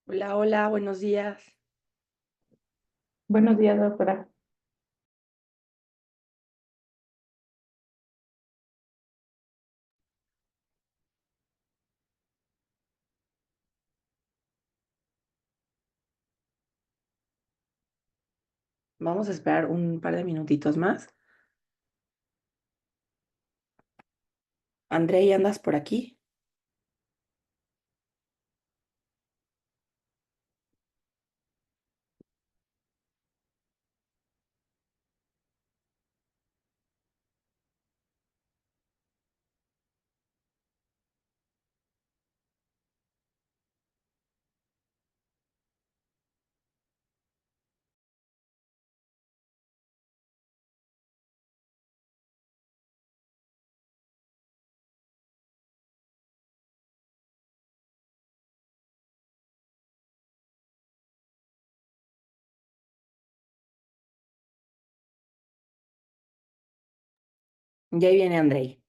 Hola, hola, buenos días. Buenos días, doctora. Vamos a esperar un par de minutitos más. Andrei, ¿andas por aquí? Ya ahí viene Andrei.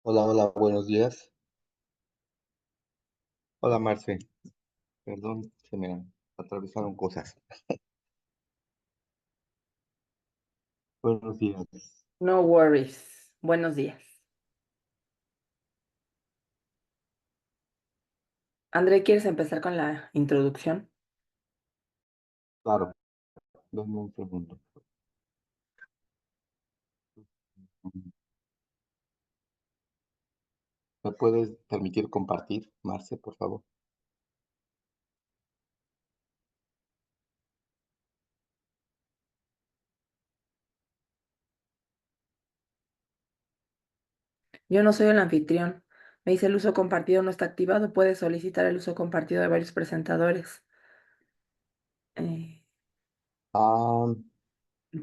Hola, hola, buenos días. Hola, Marce. Perdón, se me atravesaron cosas. Buenos días. No worries. Buenos días. Andrei, ¿quieres empezar con la introducción? Claro, dame un segundo. ¿Me puedes permitir compartir, Marce, por favor? Yo no soy el anfitrión. Me dice el uso compartido no está activado. Puedes solicitar el uso compartido de varios presentadores. Eh, Ah,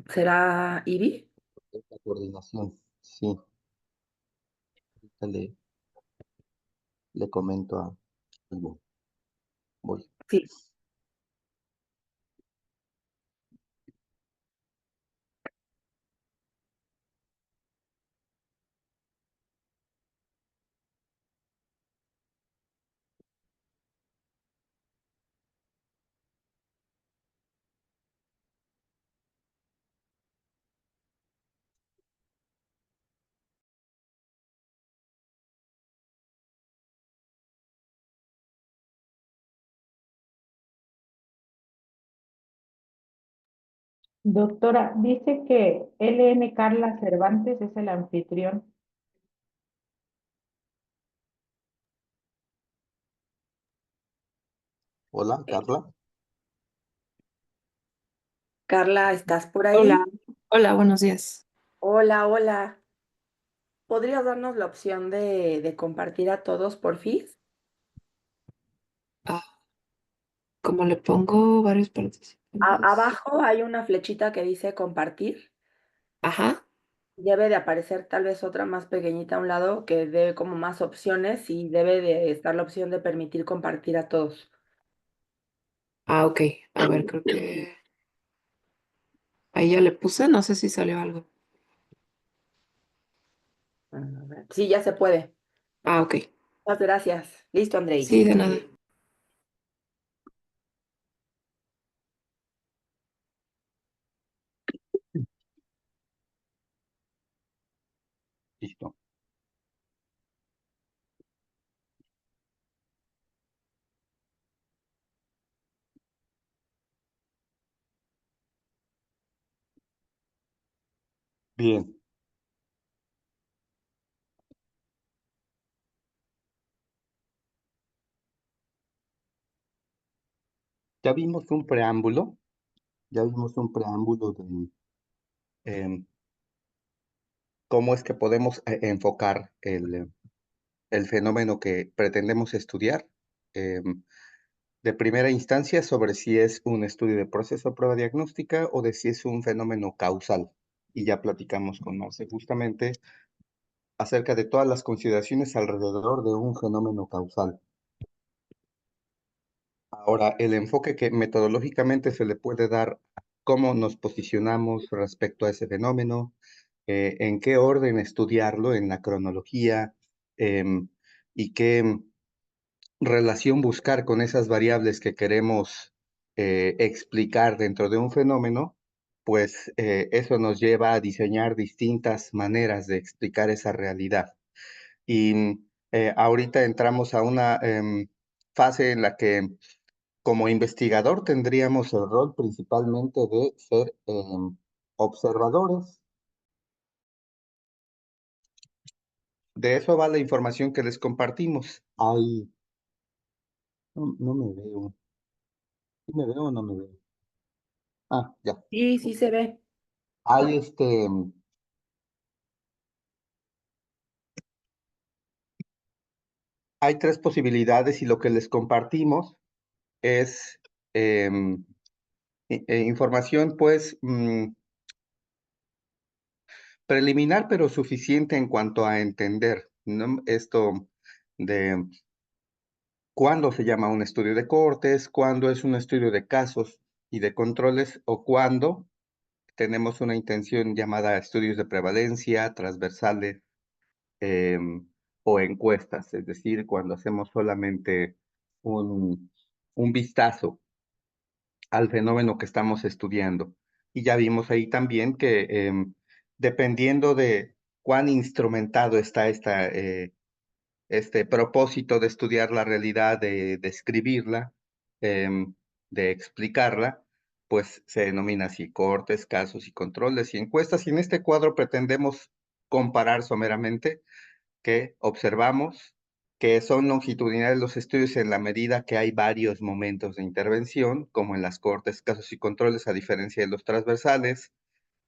¿Será Ivy? esta coordinación. Sí, ahorita le comento a Ivo. Voy. Sí. Doctora, dice que LN Carla Cervantes es el anfitrión. Hola, Eh, Carla. Carla, ¿estás por Hola, ahí? hola, buenos días. Hola, hola. ¿Podrías darnos la opción de compartir a todos, porfis? Ah, como le pongo varios participantes. Abajo hay una flechita que dice compartir. Ajá. Debe de aparecer tal vez otra más pequeñita a un lado que dé como más opciones y debe de estar la opción de permitir compartir a todos. Ok. A ver, creo que ahí ya le puse, no sé si salió algo. A ver. Sí, ya se puede. Ok. Muchas gracias. Listo, Andrei. Sí, de nada. Listo. Bien. Ya vimos un preámbulo. Ya vimos un preámbulo de cómo es que podemos enfocar el el fenómeno que pretendemos estudiar, de primera instancia sobre si es un estudio de proceso prueba diagnóstica o de si es un fenómeno causal. Y ya platicamos con Marce justamente acerca de todas las consideraciones alrededor de un fenómeno causal. Ahora, el enfoque que metodológicamente se le puede dar a cómo nos posicionamos respecto a ese fenómeno, en qué orden estudiarlo en la cronología, y qué relación buscar con esas variables que queremos explicar dentro de un fenómeno, pues eso nos lleva a diseñar distintas maneras de explicar esa realidad. Y ahorita entramos a una fase en la que como investigador tendríamos el rol principalmente de ser observadores. De eso va la información que les compartimos. Ay, no me veo. ¿Sí me veo o no me veo? Ah, ya. Sí, sí se ve. Hay hay tres posibilidades y lo que les compartimos es información pues preliminar pero suficiente en cuanto a entender, ¿no? Esto de cuándo se llama un estudio de cohortes, cuándo es un estudio de casos y de controles o cuándo tenemos una intención llamada estudios de prevalencia, transversales o encuestas, es decir, cuando hacemos solamente un vistazo al fenómeno que estamos estudiando. Y ya vimos ahí también que dependiendo de cuán instrumentado está este propósito de estudiar la realidad, de describirla, de explicarla, pues se denomina así, cortes, casos y controles y encuestas. Y en este cuadro pretendemos comparar someramente que observamos que son longitudinales los estudios en la medida que hay varios momentos de intervención, como en las cortes, casos y controles, a diferencia de los transversales,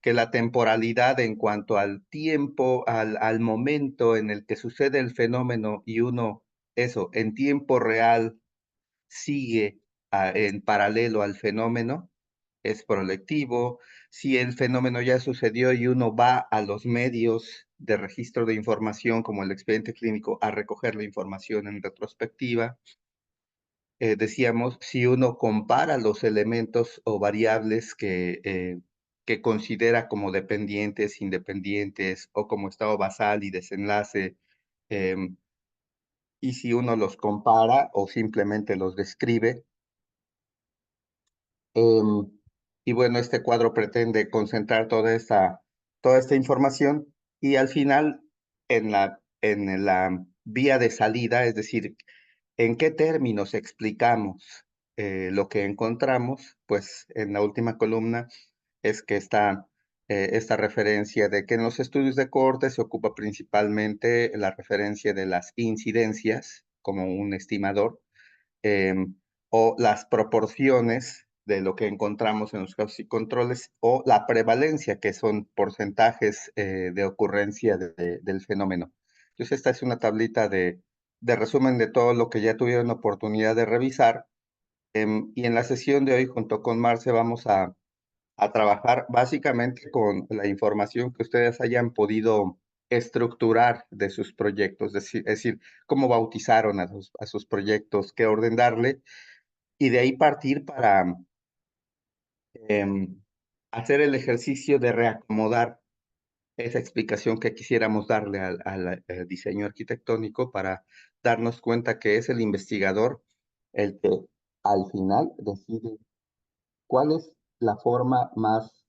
que la temporalidad en cuanto al tiempo, al momento en el que sucede el fenómeno y uno, eso, en tiempo real sigue en paralelo al fenómeno, es prolectivo. Si el fenómeno ya sucedió y uno va a los medios de registro de información, como el expediente clínico, a recoger la información en retrospectiva, decíamos, si uno compara los elementos o variables que considera como dependientes, independientes o como estado basal y desenlace, em, y si uno los compara o simplemente los describe, Em, y bueno, este cuadro pretende concentrar toda esta información y al final en la vía de salida, es decir, en qué términos explicamos lo que encontramos, pues en la última columna es que está esta referencia de que en los estudios de corte se ocupa principalmente la referencia de las incidencias como un estimador, em, o las proporciones de lo que encontramos en los casos y controles, o la prevalencia, que son porcentajes de ocurrencia del fenómeno. Entonces, esta es una tablita de resumen de todo lo que ya tuvieron oportunidad de revisar. Y en la sesión de hoy, junto con Marce, vamos a trabajar básicamente con la información que ustedes hayan podido estructurar de sus proyectos, es decir, cómo bautizaron a sus proyectos, qué orden darle, y de ahí partir para hacer el ejercicio de reacomodar esa explicación que quisiéramos darle al diseño arquitectónico para darnos cuenta que es el investigador el que al final decide cuál es la forma más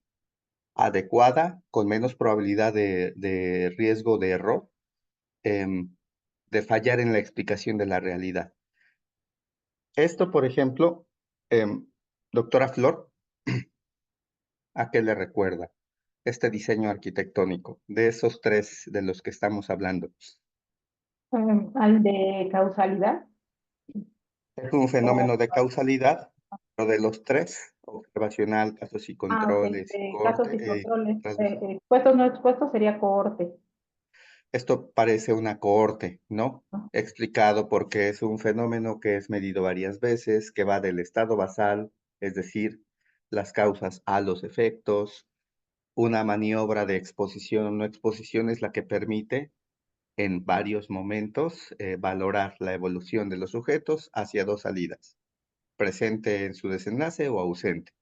adecuada, con menos probabilidad de riesgo de error, de fallar en la explicación de la realidad. Esto, por ejemplo, doctora Flor, ¿a qué le recuerda este diseño arquitectónico de esos tres de los que estamos hablando? Al de causalidad. Es un O, fenómeno de causalidad, pero de los tres, observacional, casos y ok, controles y casos y corte, controles. transversal. Expuestos no expuestos sería cohorte. Esto parece una cohorte, ¿no? Ah, Explicado porque es un fenómeno que es medido varias veces, que va del estado basal, es decir, las causas a los efectos. Una maniobra de exposición o no exposición es la que permite en varios momentos valorar la evolución de los sujetos hacia dos salidas, presente en su desenlace o ausente.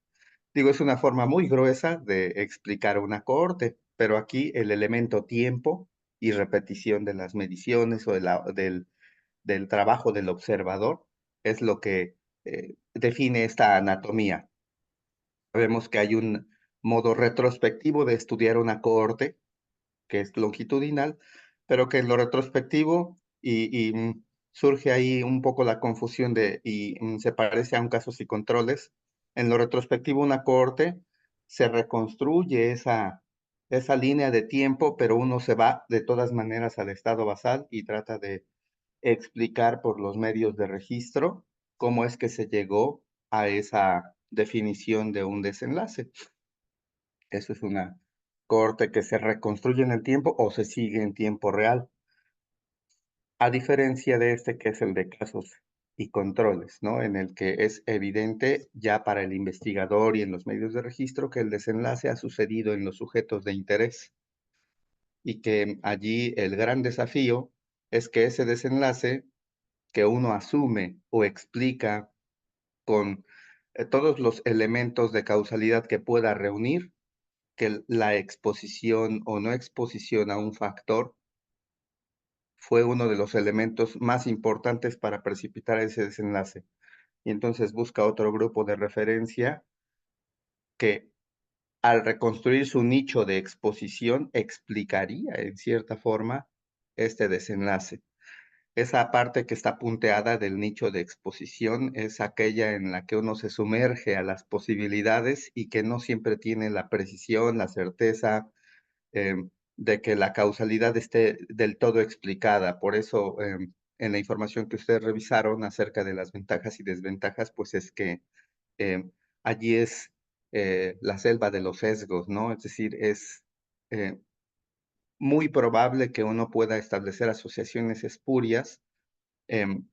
Digo, es una forma muy gruesa de explicar una cohorte, pero aquí el elemento tiempo y repetición de las mediciones o del trabajo del observador es lo que define esta anatomía. Vemos que hay un modo retrospectivo de estudiar una cohorte que es longitudinal, pero que en lo retrospectivo surge ahí un poco la confusión se parece a un casos y controles. En lo retrospectivo, una cohorte se reconstruye esa línea de tiempo, pero uno se va de todas maneras al estado basal y trata de explicar por los medios de registro cómo es que se llegó a esa definición de un desenlace. Eso es una corte que se reconstruye en el tiempo o se sigue en tiempo real, a diferencia de este que es el de casos y controles, ¿no? En el que es evidente ya para el investigador y en los medios de registro que el desenlace ha sucedido en los sujetos de interés y que allí el gran desafío es que ese desenlace que uno asume o explica con todos los elementos de causalidad que pueda reunir, que la exposición o no exposición a un factor fue uno de los elementos más importantes para precipitar ese desenlace. Y entonces busca otro grupo de referencia que al reconstruir su nicho de exposición explicaría en cierta forma este desenlace. Esa parte que está punteada del nicho de exposición es aquella en la que uno se sumerge a las posibilidades y que no siempre tiene la precisión, la certeza, de que la causalidad esté del todo explicada. Por eso, en la información que ustedes revisaron acerca de las ventajas y desventajas, pues es que em, allí es la selva de los sesgos, ¿no? Es decir, es eh, muy probable que uno pueda establecer asociaciones espurias, em,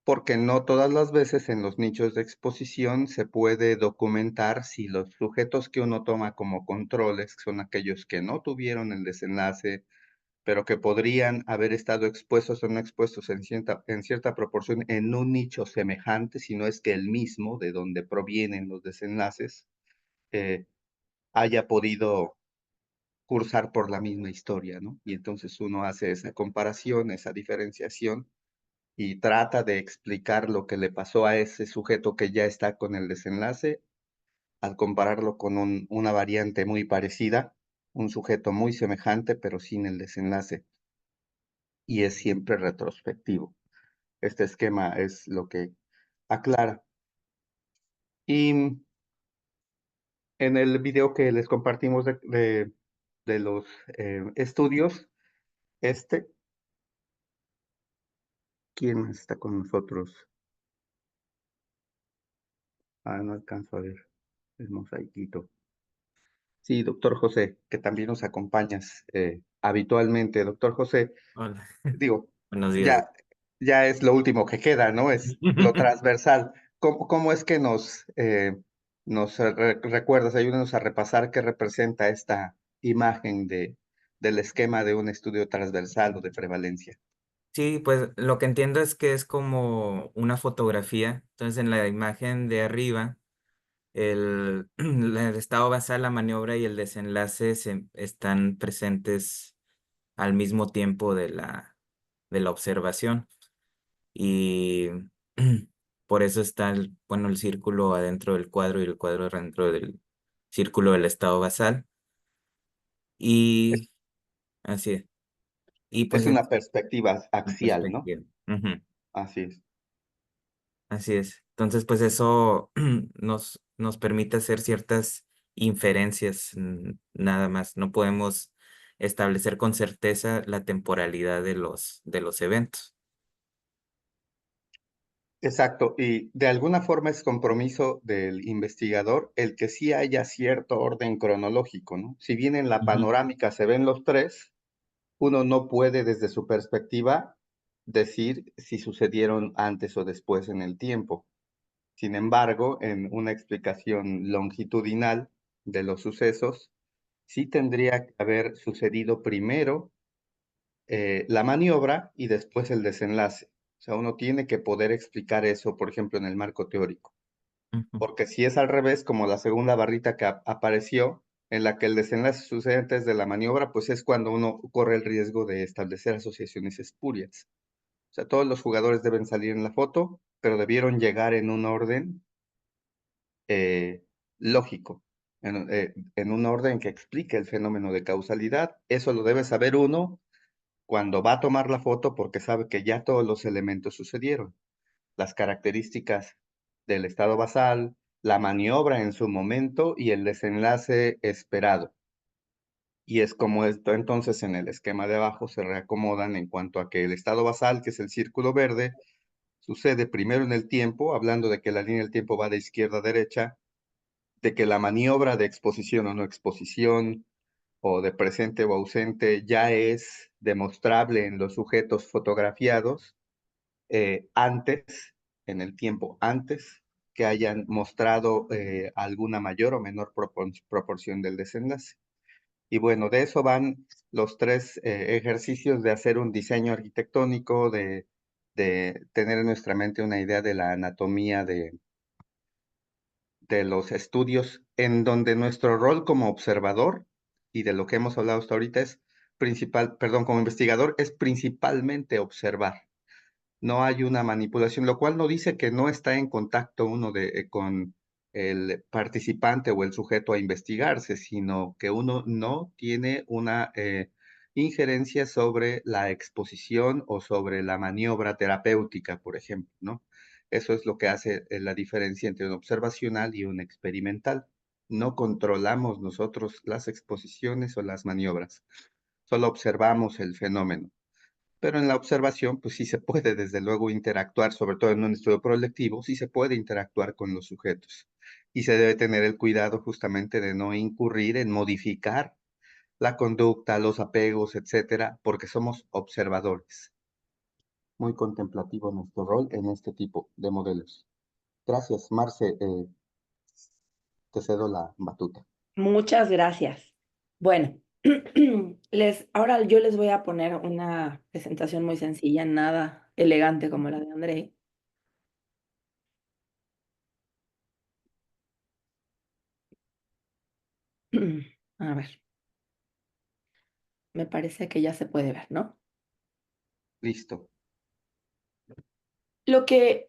porque no todas las veces en los nichos de exposición se puede documentar si los sujetos que uno toma como controles, que son aquellos que no tuvieron el desenlace, pero que podrían haber estado expuestos o no expuestos en cierta proporción en un nicho semejante, si no es que el mismo de donde provienen los desenlaces, eh, haya podido cursar por la misma historia, ¿no? Y entonces uno hace esa comparación, esa diferenciación y trata de explicar lo que le pasó a ese sujeto que ya está con el desenlace, al compararlo con una variante muy parecida, un sujeto muy semejante, pero sin el desenlace, y es siempre retrospectivo. Este esquema es lo que aclara. Y en el video que les compartimos de los estudios, este, ¿quién más está con nosotros? Ah, no alcanzo a ver el mosaiquito. Sí, doctor José, que también nos acompañas habitualmente. Doctor José, Hola, digo, buenos días. ya, ya es lo último que queda, ¿no? Es lo transversal. ¿Cómo es que nos recuerdas, ayúdanos a repasar qué representa esta imagen del esquema de un estudio transversal o de prevalencia? Sí, pues lo que entiendo es que es como una fotografía. Entonces, en la imagen de arriba, el estado basal, la maniobra y el desenlace están presentes al mismo tiempo de la observación. Y por eso está bueno, el círculo adentro del cuadro y el cuadro dentro del círculo del estado basal. Es, Y así es. Y pues es es una perspectiva la axial, ¿no? perspectiva. Ujú. Así es. Así es. Entonces, pues eso nos permite hacer ciertas inferencias, nada más. No podemos establecer con certeza la temporalidad de los eventos. Exacto, y de alguna forma es compromiso del investigador el que sí haya cierto orden cronológico, ¿no? Si bien en la Ujú. panorámica se ven los tres, uno no puede desde su perspectiva decir si sucedieron antes o después en el tiempo. Sin embargo, en una explicación longitudinal de los sucesos, sí tendría que haber sucedido primero la maniobra y después el desenlace. O sea, uno tiene que poder explicar eso, por ejemplo, en el marco teórico. Ujú. Porque si es al revés, como la segunda barrita que apareció, en la que el desenlace sucede antes de la maniobra, pues es cuando uno corre el riesgo de establecer asociaciones espurias. O sea, todos los jugadores deben salir en la foto, pero debieron llegar en un orden lógico, en un orden que explique el fenómeno de causalidad. Eso lo debe saber uno cuando va a tomar la foto porque sabe que ya todos los elementos sucedieron. Las características del estado basal, la maniobra en su momento y el desenlace esperado. Y es como esto entonces en el esquema de abajo se reacomodan en cuanto a que el estado basal, que es el círculo verde, sucede primero en el tiempo, hablando de que la línea del tiempo va de izquierda a derecha, de que la maniobra de exposición o no exposición, o de presente o ausente, ya es demostrable en los sujetos fotografiados antes, en el tiempo antes, que hayan mostrado alguna mayor o menor proporción del desenlace. Y bueno, de eso van los tres ejercicios de hacer un diseño arquitectónico, de tener en nuestra mente una idea de la anatomía de los estudios, en donde nuestro rol como observador, y de lo que hemos hablado hasta ahorita es como investigador, es principalmente observar. No hay una manipulación, lo cual no dice que no está en contacto uno con el participante o el sujeto a investigarse, sino que uno no tiene una injerencia sobre la exposición o sobre la maniobra terapéutica, por ejemplo, ¿no? Eso es lo que hace la diferencia entre un observacional y un experimental. No controlamos nosotros las exposiciones o las maniobras, solo observamos el fenómeno. Pero en la observación, pues sí se puede desde luego interactuar, sobre todo en un estudio proyectivo, sí se puede interactuar con los sujetos. Y se debe tener el cuidado justamente de no incurrir en modificar la conducta, los apegos, etcétera, porque somos observadores. Muy contemplativo nuestro rol en este tipo de modelos. Gracias, Marce. Te cedo la batuta. Muchas gracias. Bueno, ahora yo les voy a poner una presentación muy sencilla, nada elegante como la de André. A ver, me parece que ya se puede ver, ¿no? Listo. Lo que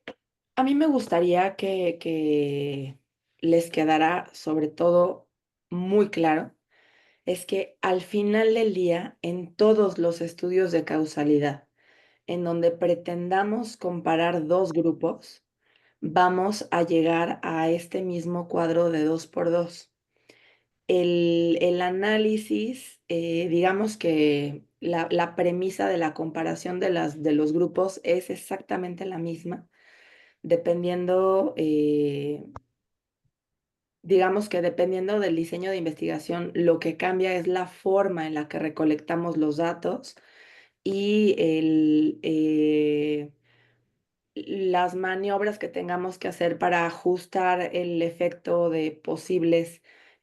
a mí me gustaría que les quedara sobre todo muy claro es que al final del día, en todos los estudios de causalidad, en donde pretendamos comparar dos grupos, vamos a llegar a este mismo cuadro de 2 por 2. El análisis, digamos que la premisa de la comparación de los grupos es exactamente la misma, dependiendo, digamos que dependiendo del diseño de investigación, lo que cambia es la forma en la que recolectamos los datos y las maniobras que tengamos que hacer para ajustar el efecto de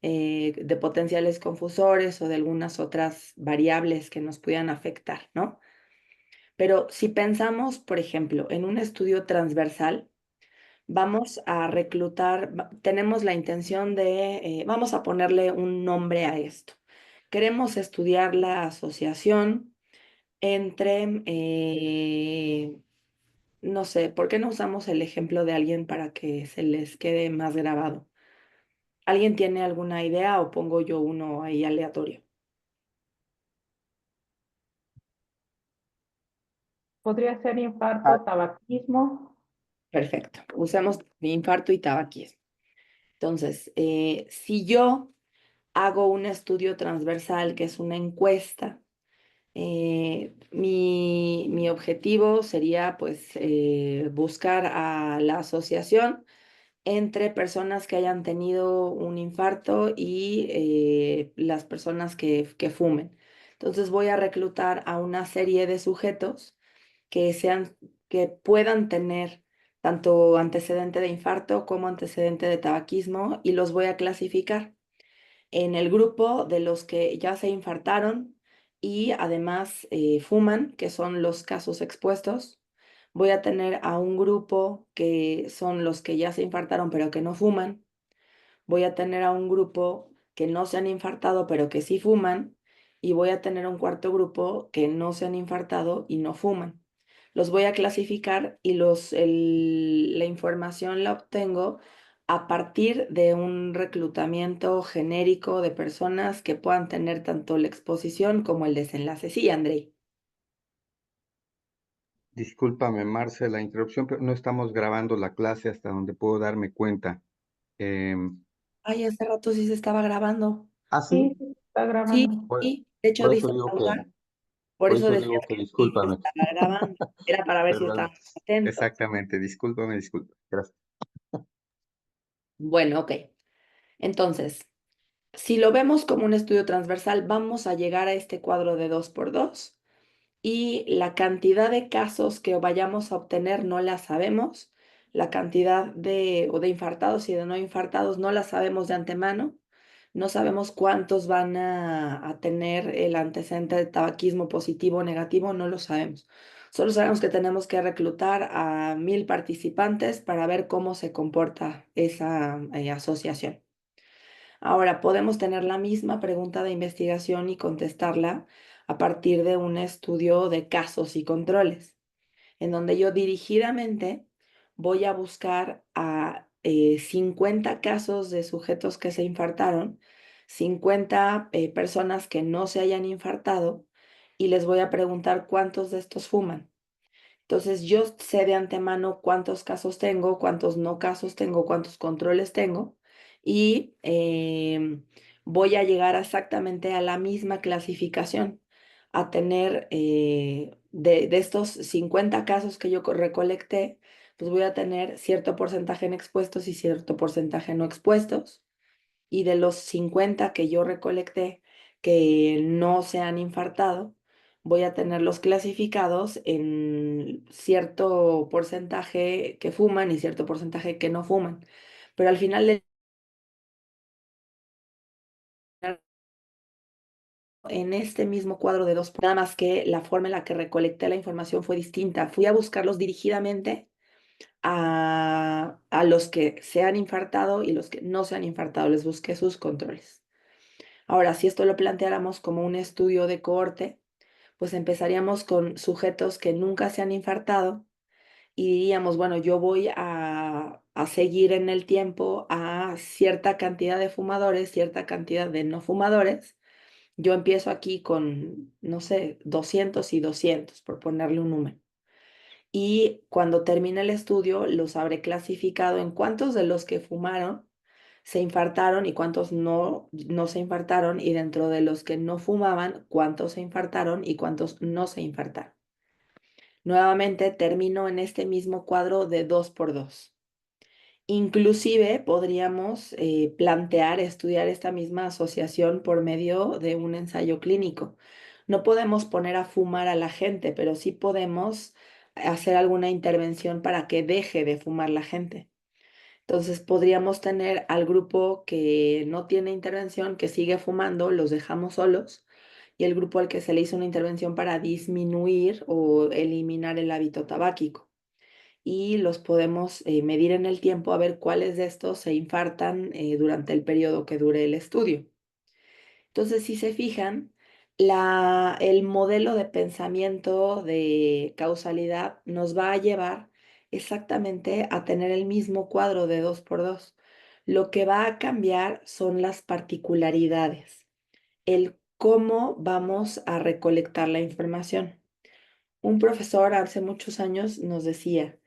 de potenciales confusores o de algunas otras variables que nos puedan afectar, ¿no? Pero si pensamos, por ejemplo, en un estudio transversal, vamos a reclutar, tenemos la intención vamos a ponerle un nombre a esto. Queremos estudiar la asociación entre, no sé, ¿por qué no usamos el ejemplo de alguien para que se les quede más grabado? ¿Alguien tiene alguna idea o pongo yo uno ahí aleatorio? Podría ser infarto, tabaquismo. Perfecto. Usemos infarto y tabaquismo. Entonces, si yo hago un estudio transversal, que es una encuesta, mi objetivo sería pues buscar a la asociación entre personas que hayan tenido un infarto y las personas que fumen. Entonces voy a reclutar a una serie de sujetos que que puedan tener tanto antecedente de infarto como antecedente de tabaquismo y los voy a clasificar en el grupo de los que ya se infartaron y además fuman, que son los casos expuestos. Voy a tener a un grupo que son los que ya se infartaron pero que no fuman. Voy a tener a un grupo que no se han infartado pero que sí fuman. Y voy a tener un cuarto grupo que no se han infartado y no fuman. Los voy a clasificar y la información la obtengo a partir de un reclutamiento genérico de personas que puedan tener tanto la exposición como el desenlace. Sí, Andrei. Discúlpame, Marce, la interrupción, pero no estamos grabando la clase hasta donde puedo darme cuenta. Em, Ay, hace rato sí se estaba grabando. sí, Sí, sí, está Sí, grabando. sí. De hecho por eso dice digo pausar. que, Por por eso eso decías digo que que sí se discúlpame, estaba grabando. Era para ver si perdón. estabas atento. Exactamente, discúlpame, disculpa. Gracias. Bueno, ok. Entonces, si lo vemos como un estudio transversal, vamos a llegar a este cuadro de 2 por 2 y la cantidad de casos que vayamos a obtener no la sabemos. La cantidad o de infartados y de no infartados no la sabemos de antemano. No sabemos cuántos van a tener el antecedente de tabaquismo positivo o negativo, no lo sabemos. Solo sabemos que tenemos que reclutar a 1000 participantes para ver cómo se comporta esa asociación. Ahora, podemos tener la misma pregunta de investigación y contestarla a partir de un estudio de casos y controles, en donde yo dirigidamente voy a buscar a 50 casos de sujetos que se infartaron, 50 personas que no se hayan infartado, y les voy a preguntar cuántos de estos fuman. Entonces, yo sé de antemano cuántos casos tengo, cuántos no casos tengo, cuántos controles tengo y voy a llegar exactamente a la misma clasificación, a tener de estos 50 casos que yo recolecté, pues voy a tener cierto porcentaje en expuestos y cierto porcentaje no expuestos y de los 50 que yo recolecté que no se han infartado, voy a tenerlos clasificados en cierto porcentaje que fuman y cierto porcentaje que no fuman. Pero al final en este mismo cuadro de 2, nada más que la forma en la que recolecté la información fue distinta. Fui a buscarlos dirigidamente a los que se han infartado y los que no se han infartado. Les busqué sus controles. Ahora, si esto lo planteáramos como un estudio de cohorte, pues empezaríamos con sujetos que nunca se han infartado y diríamos, bueno, yo voy a seguir en el tiempo a cierta cantidad de fumadores, cierta cantidad de no fumadores. Yo empiezo aquí con, no sé, 200 y 200, por ponerle un número. Y cuando termine el estudio, los habré clasificado en cuántos de los que fumaron se infartaron y cuántos no se infartaron, y dentro de los que no fumaban, cuántos se infartaron y cuántos no se infartaron. Nuevamente termino en este mismo cuadro de 2 por 2. Inclusive podríamos plantear, estudiar esta misma asociación por medio de un ensayo clínico. No podemos poner a fumar a la gente, pero sí podemos hacer alguna intervención para que deje de fumar la gente. Entonces podríamos tener al grupo que no tiene intervención, que sigue fumando, los dejamos solos, y el grupo al que se le hizo una intervención para disminuir o eliminar el hábito tabáquico. Y los podemos medir en el tiempo a ver cuáles de estos se infartan durante el periodo que dure el estudio. Entonces, si se fijan, el modelo de pensamiento de causalidad nos va a llevar exactamente a tener el mismo cuadro de 2 por 2. Lo que va a cambiar son las particularidades, el cómo vamos a recolectar la información. Un profesor hace muchos años nos decía,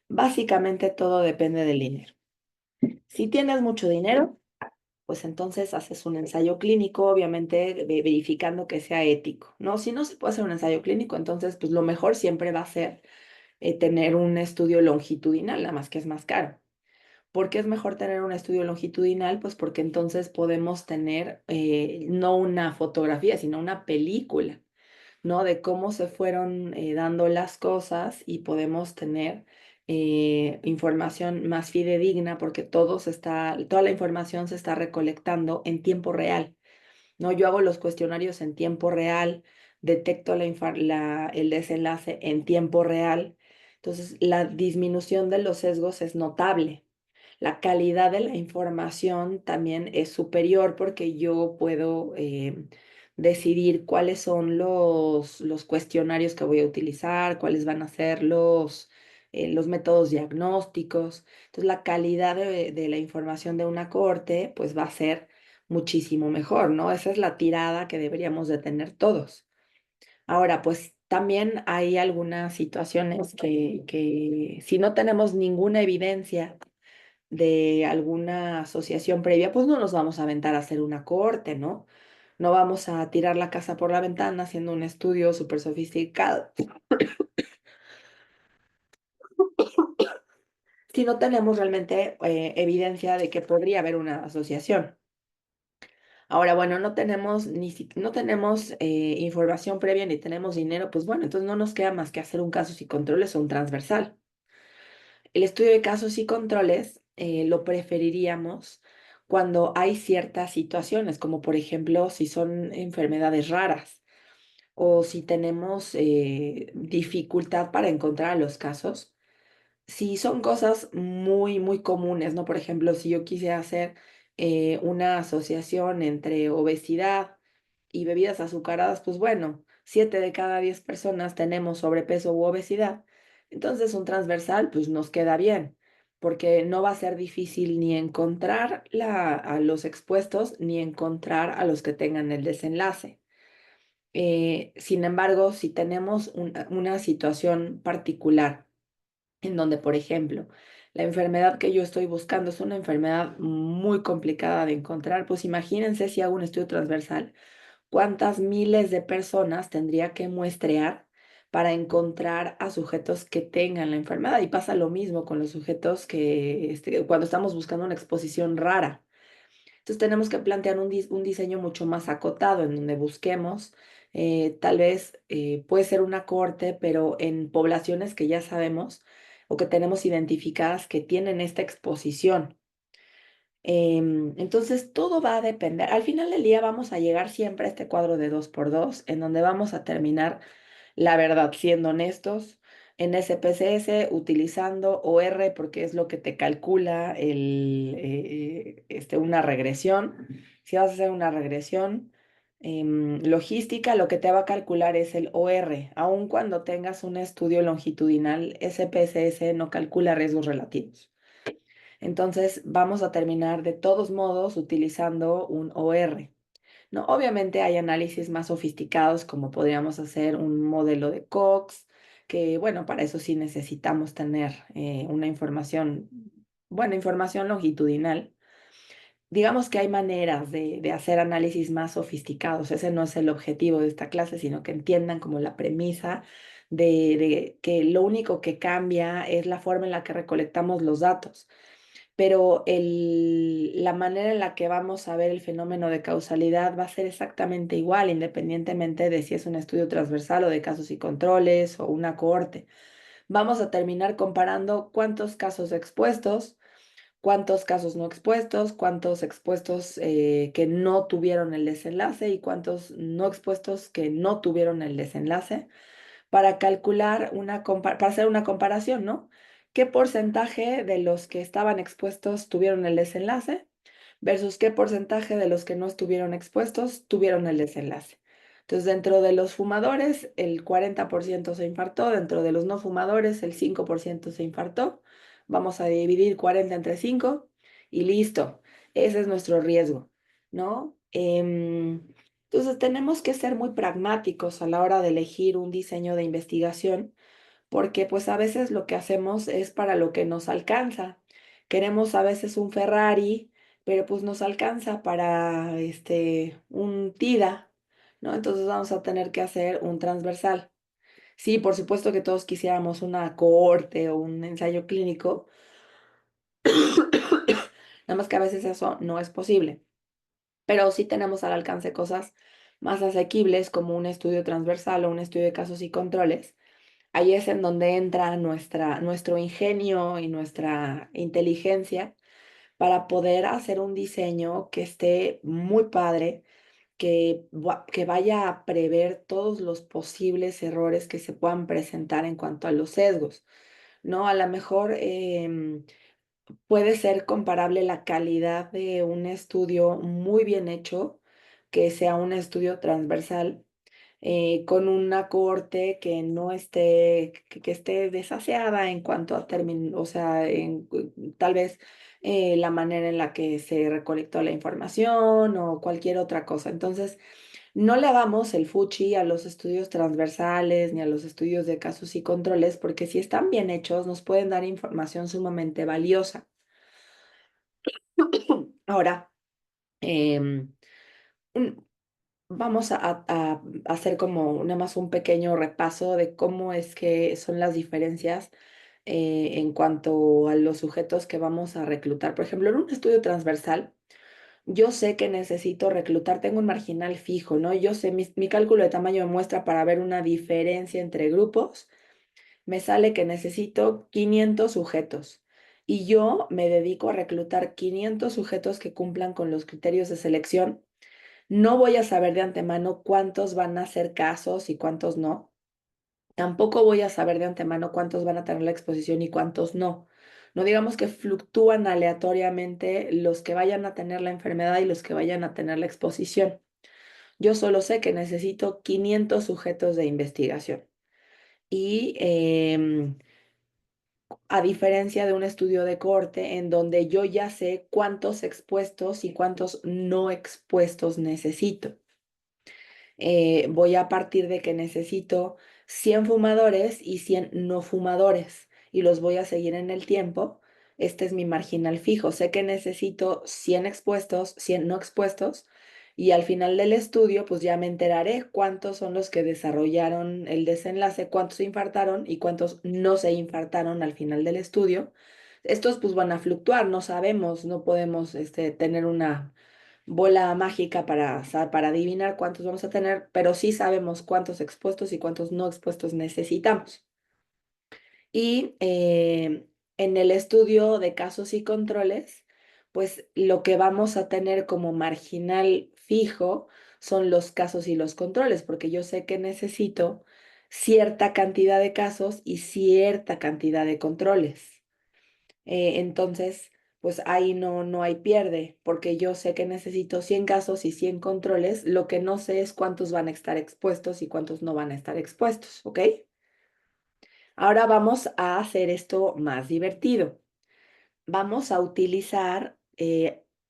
básicamente todo depende del dinero. Si tienes mucho dinero, pues entonces haces un ensayo clínico, obviamente verificando que sea ético, ¿no? Si no se puede hacer un ensayo clínico, entonces pues lo mejor siempre va a ser tener un estudio longitudinal, nada más que es más caro. ¿Por qué es mejor tener un estudio longitudinal? Pues porque entonces podemos tener no una fotografía, sino una película, ¿no? De cómo se fueron dando las cosas y podemos tener información más fidedigna porque toda la información se está recolectando en tiempo real, ¿no? Yo hago los cuestionarios en tiempo real, detecto el desenlace en tiempo real, entonces la disminución de los sesgos es notable. La calidad de la información también es superior porque yo puedo decidir cuáles son los cuestionarios que voy a utilizar, cuáles van a ser los métodos diagnósticos. Entonces, la calidad de la información de una corte, pues va a ser muchísimo mejor, ¿no? Esa es la tirada que deberíamos de tener todos. Ahora, pues también hay algunas situaciones que si no tenemos ninguna evidencia de alguna asociación previa, pues no nos vamos a aventar a hacer una corte, ¿no? No vamos a tirar la casa por la ventana haciendo un estudio súper sofisticado si no tenemos realmente evidencia de que podría haber una asociación. Ahora, bueno, no tenemos información previa ni tenemos dinero, pues bueno, entonces no nos queda más que hacer un casos y controles o un transversal. El estudio de casos y controles lo preferiríamos cuando hay ciertas situaciones, como por ejemplo si son enfermedades raras o si tenemos dificultad para encontrar los casos. Si son cosas muy, muy comunes, ¿no? Por ejemplo, si yo quisiera hacer una asociación entre obesidad y bebidas azucaradas, pues bueno, 7 de cada 10 personas tenemos sobrepeso u obesidad. Entonces, un transversal, pues nos queda bien, porque no va a ser difícil ni encontrar a los expuestos ni encontrar a los que tengan el desenlace. Sin embargo, si tenemos una situación particular, en donde, por ejemplo, la enfermedad que yo estoy buscando es una enfermedad muy complicada de encontrar, pues imagínense si hago un estudio transversal, cuántas miles de personas tendría que muestrear para encontrar a sujetos que tengan la enfermedad. Y pasa lo mismo con los sujetos cuando estamos buscando una exposición rara. Entonces tenemos que plantear un diseño mucho más acotado en donde busquemos, tal vez puede ser una corte, pero en poblaciones que ya sabemos o que tenemos identificadas que tienen esta exposición. Entonces todo va a depender. Al final del día vamos a llegar siempre a este cuadro de 2 por 2, en donde vamos a terminar la verdad, siendo honestos, en SPSS utilizando OR porque es lo que te calcula una regresión. Si vas a hacer una regresión logística, lo que te va a calcular es el OR. Aun cuando tengas un estudio longitudinal, SPSS no calcula riesgos relativos. Entonces vamos a terminar de todos modos utilizando un OR. ¿No? Obviamente hay análisis más sofisticados como podríamos hacer un modelo de Cox, que bueno, para eso sí necesitamos tener una información longitudinal. Digamos que hay maneras de hacer análisis más sofisticados. Ese no es el objetivo de esta clase, sino que entiendan como la premisa de que lo único que cambia es la forma en la que recolectamos los datos, pero la manera en la que vamos a ver el fenómeno de causalidad va a ser exactamente igual, independientemente de si es un estudio transversal o de casos y controles o una cohorte. Vamos a terminar comparando cuántos casos expuestos, cuántos casos no expuestos, cuántos expuestos que no tuvieron el desenlace y cuántos no expuestos que no tuvieron el desenlace para calcular para hacer una comparación, ¿no? ¿Qué porcentaje de los que estaban expuestos tuvieron el desenlace versus qué porcentaje de los que no estuvieron expuestos tuvieron el desenlace? Entonces, dentro de los fumadores, el 40% se infartó, dentro de los no fumadores, el 5% se infartó. Vamos a dividir 40 entre 5 y listo. Ese es nuestro riesgo, ¿no? Entonces tenemos que ser muy pragmáticos a la hora de elegir un diseño de investigación, porque pues a veces lo que hacemos es para lo que nos alcanza. Queremos a veces un Ferrari, pero pues nos alcanza para un TIDA, ¿no? Entonces vamos a tener que hacer un transversal. Sí, por supuesto que todos quisiéramos una cohorte o un ensayo clínico, Nada más que a veces eso no es posible, pero sí tenemos al alcance cosas más asequibles como un estudio transversal o un estudio de casos y controles. Ahí es en donde entra nuestro ingenio y nuestra inteligencia para poder hacer un diseño que esté muy padre, que vaya a prever todos los posibles errores que se puedan presentar en cuanto a los sesgos, ¿no? A lo mejor puede ser comparable la calidad de un estudio muy bien hecho, que sea un estudio transversal, con una corte que no esté, que esté desaseada en cuanto a términos, o sea, tal vez la manera en la que se recolectó la información o cualquier otra cosa. Entonces, no le hagamos el fuchi a los estudios transversales ni a los estudios de casos y controles, porque si están bien hechos, nos pueden dar información sumamente valiosa. Ahora, em, un- vamos a hacer como nada más un pequeño repaso de cómo es que son las diferencias en cuanto a los sujetos que vamos a reclutar. Por ejemplo, en un estudio transversal, yo sé que necesito reclutar, tengo un marginal fijo, ¿no? Yo sé, mi cálculo de tamaño me muestra para ver una diferencia entre grupos, me sale que necesito 500 sujetos. Y yo me dedico a reclutar 500 sujetos que cumplan con los criterios de selección. No voy a saber de antemano cuántos van a hacer casos y cuántos no. Tampoco voy a saber de antemano cuántos van a tener la exposición y cuántos no. No digamos que fluctúan aleatoriamente los que vayan a tener la enfermedad y los que vayan a tener la exposición. Yo solo sé que necesito 500 sujetos de investigación. Y a diferencia de un estudio de corte en donde yo ya sé cuántos expuestos y cuántos no expuestos necesito. Voy a partir de que necesito 100 fumadores y 100 no fumadores y los voy a seguir en el tiempo. Este es mi marginal fijo. Sé que necesito 100 expuestos, 100 no expuestos y al final del estudio pues ya me enteraré cuántos son los que desarrollaron el desenlace, cuántos se infartaron y cuántos no se infartaron al final del estudio. Estos pues van a fluctuar, no sabemos, no podemos tener una bola mágica para adivinar cuántos vamos a tener, pero sí sabemos cuántos expuestos y cuántos no expuestos necesitamos. Y en el estudio de casos y controles, pues lo que vamos a tener como marginal fijo son los casos y los controles, porque yo sé que necesito cierta cantidad de casos y cierta cantidad de controles. Entonces, pues ahí no hay pierde, porque yo sé que necesito 100 casos y 100 controles, lo que no sé es cuántos van a estar expuestos y cuántos no van a estar expuestos, ¿ok? Ahora vamos a hacer esto más divertido. Vamos a utilizar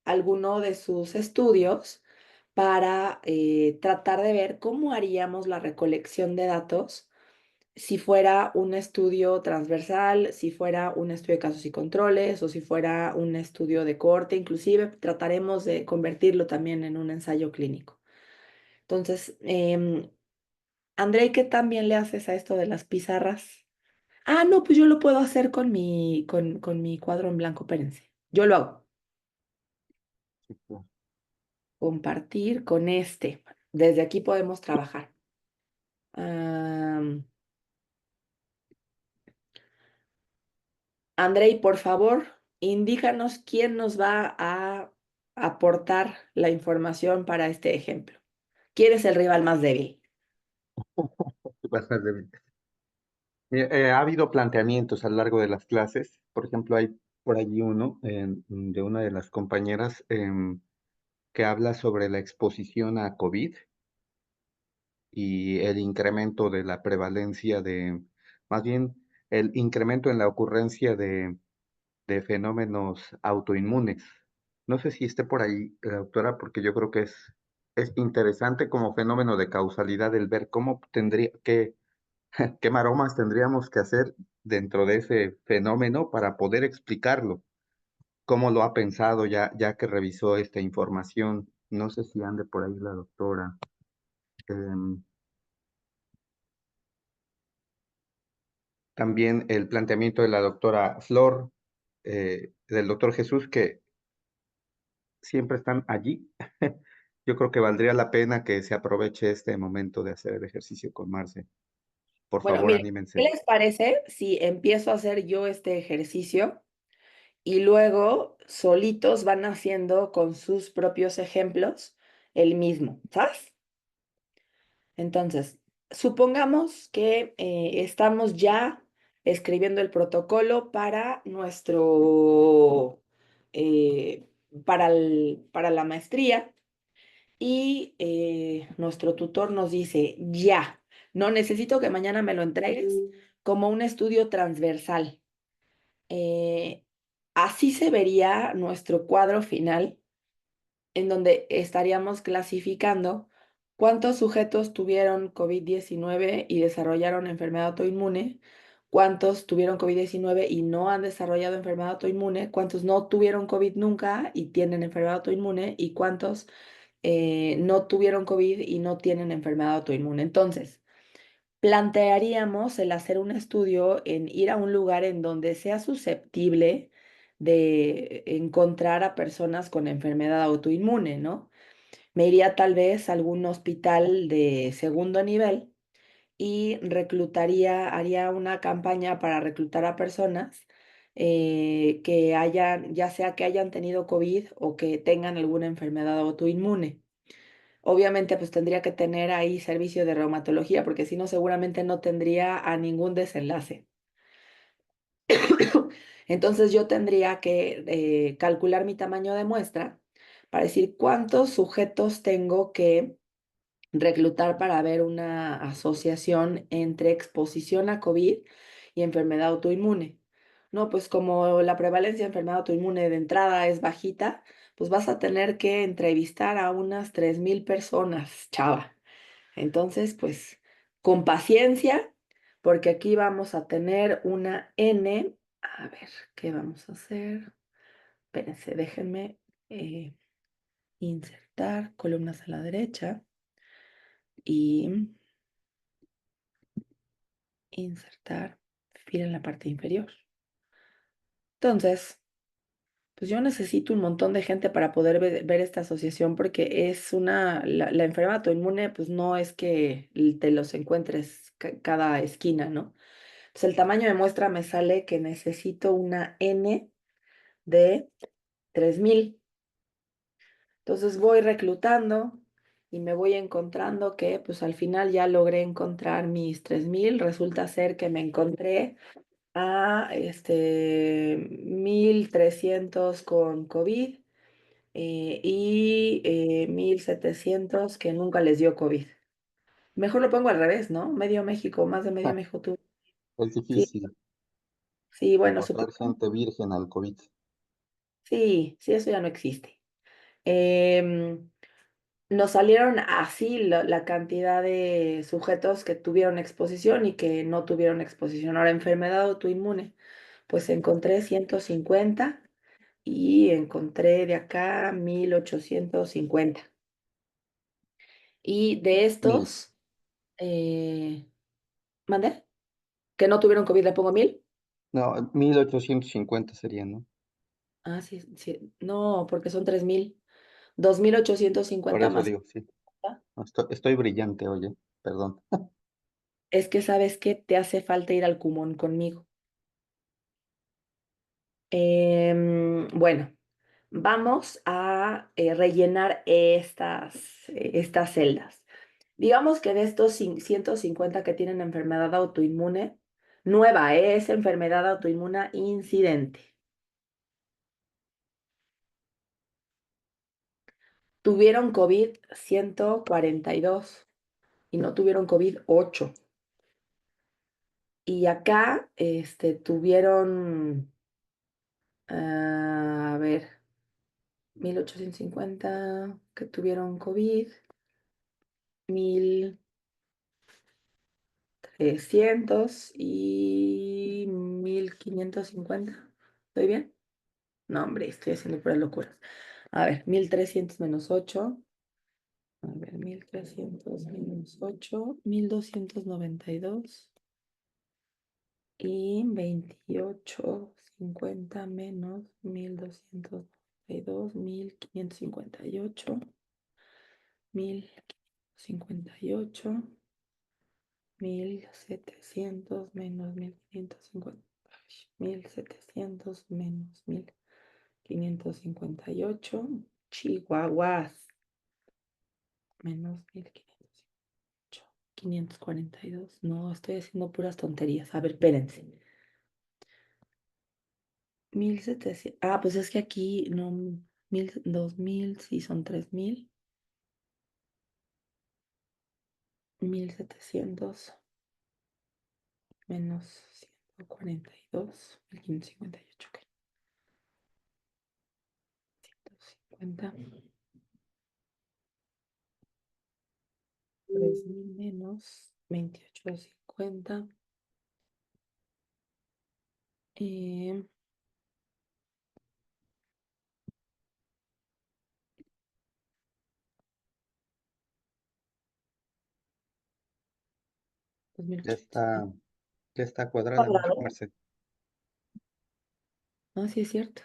alguno de sus estudios para tratar de ver cómo haríamos la recolección de datos si fuera un estudio transversal, si fuera un estudio de casos y controles o si fuera un estudio de corte, inclusive trataremos de convertirlo también en un ensayo clínico. Entonces, André, ¿qué también le haces a esto de las pizarras? Ah, no, pues yo lo puedo hacer con mi cuadro en blanco, espérense. Yo lo hago. Compartir con este. Desde aquí podemos trabajar. Am, Andrei, por favor, indícanos quién nos va a aportar la información para este ejemplo. ¿Quién es el rival más débil? Bastante bien. Mira, ha habido planteamientos a lo largo de las clases. Por ejemplo, hay por allí uno de una de las compañeras que habla sobre la exposición a COVID y el incremento de la prevalencia más bien, el incremento en la ocurrencia de fenómenos autoinmunes. No sé si esté por ahí, doctora, porque yo creo que es interesante como fenómeno de causalidad el ver cómo qué maromas tendríamos que hacer dentro de ese fenómeno para poder explicarlo. ¿Cómo lo ha pensado ya que revisó esta información? No sé si ande por ahí la doctora. Em, También el planteamiento de la doctora Flor. del doctor Jesús, que siempre están allí. Yo creo que valdría la pena que se aproveche este momento de hacer el ejercicio con Marce. Por Bueno, favor, mire, ¿qué anímense. les parece si empiezo a hacer yo este ejercicio y luego solitos van haciendo con sus propios ejemplos el mismo, ¿sabes? Entonces, supongamos que estamos ya escribiendo el protocolo para eh, para la maestría y nuestro tutor nos dice, ya, no necesito que mañana me lo entregues como un estudio transversal. Eh, Así se vería nuestro cuadro final en donde estaríamos clasificando cuántos sujetos tuvieron COVID-19 y desarrollaron enfermedad autoinmune, cuántos tuvieron COVID-19 y no han desarrollado enfermedad autoinmune, cuántos no tuvieron COVID nunca y tienen enfermedad autoinmune y cuántos no tuvieron COVID y no tienen enfermedad autoinmune. Entonces, plantearíamos el hacer un estudio en ir a un lugar en donde sea susceptible de encontrar a personas con enfermedad autoinmune, ¿no? Me iría tal vez a algún hospital de segundo nivel y haría una campaña para reclutar a personas que hayan, ya sea que hayan tenido COVID o que tengan alguna enfermedad autoinmune. Obviamente, pues tendría que tener ahí servicio de reumatología, porque si no, seguramente no tendría a ningún desenlace. Entonces yo tendría que calcular mi tamaño de muestra para decir cuántos sujetos tengo que reclutar para ver una asociación entre exposición a COVID y enfermedad autoinmune. No, pues como la prevalencia de enfermedad autoinmune de entrada es bajita, pues vas a tener que entrevistar a unas 3,000 personas, chava. Entonces, pues con paciencia, porque aquí vamos a tener una N. A ver, ¿qué vamos a hacer? Espérense, déjenme insertar columnas a la derecha y insertar fila en la parte inferior. Entonces, pues yo necesito un montón de gente para poder ver esta asociación porque la enfermedad autoinmune, pues no es que te los encuentres cada esquina, ¿no? Pues el tamaño de muestra me sale que necesito una N de 3,000. Entonces voy reclutando y me voy encontrando que pues al final ya logré encontrar mis 3,000. Resulta ser que me encontré a 1,300 con COVID y 1,700 que nunca les dio COVID. Mejor lo pongo al revés, ¿no? Medio México, más de medio México tú. Es Sí, difícil sí, bueno, encontrar supongo. gente virgen al COVID. Sí, sí, eso ya no existe. Em, Nos salieron así la cantidad de sujetos que tuvieron exposición y que no tuvieron exposición. Ahora, enfermedad autoinmune, pues encontré 150 y encontré de acá 1,850. Y de Mil. estos, ¿mandé? Que no tuvieron COVID, le pongo 1,000. No, 1850 serían, ¿no? Ah, sí, sí. No, porque son 3,000. dos mil ochocientos Por cincuenta eso más. digo, sí. No, estoy brillante, oye, perdón. Es que sabes que te hace falta ir al Cumón conmigo. Bueno, vamos a rellenar estas celdas. Digamos que de estos 150 que tienen enfermedad autoinmune, nueva, es enfermedad autoinmune incidente. Tuvieron COVID 142 y no tuvieron COVID 8. Y acá tuvieron, a ver, 1,850 que tuvieron COVID, 1,300 y 1,550. ¿Estoy bien? No, hombre, estoy haciendo puras locuras. A ver, 1,300 menos 8. A ver, 1,300 menos 8, 1,292. y 2850 menos 1292, 1558, 1558, 1700 menos 1550, 1700 menos 1558, chihuahuas, menos 1558, 542. No, estoy haciendo puras tonterías. A ver, espérense. 1700. Ah, pues es que aquí no. 2000, sí, son 3000. 1700 menos 142. 1558, ok. 150. 3000 menos 2850. Eh, Ya 2850. está, ya está cuadrada, Cuadrado. Marce. Ah, sí, es cierto.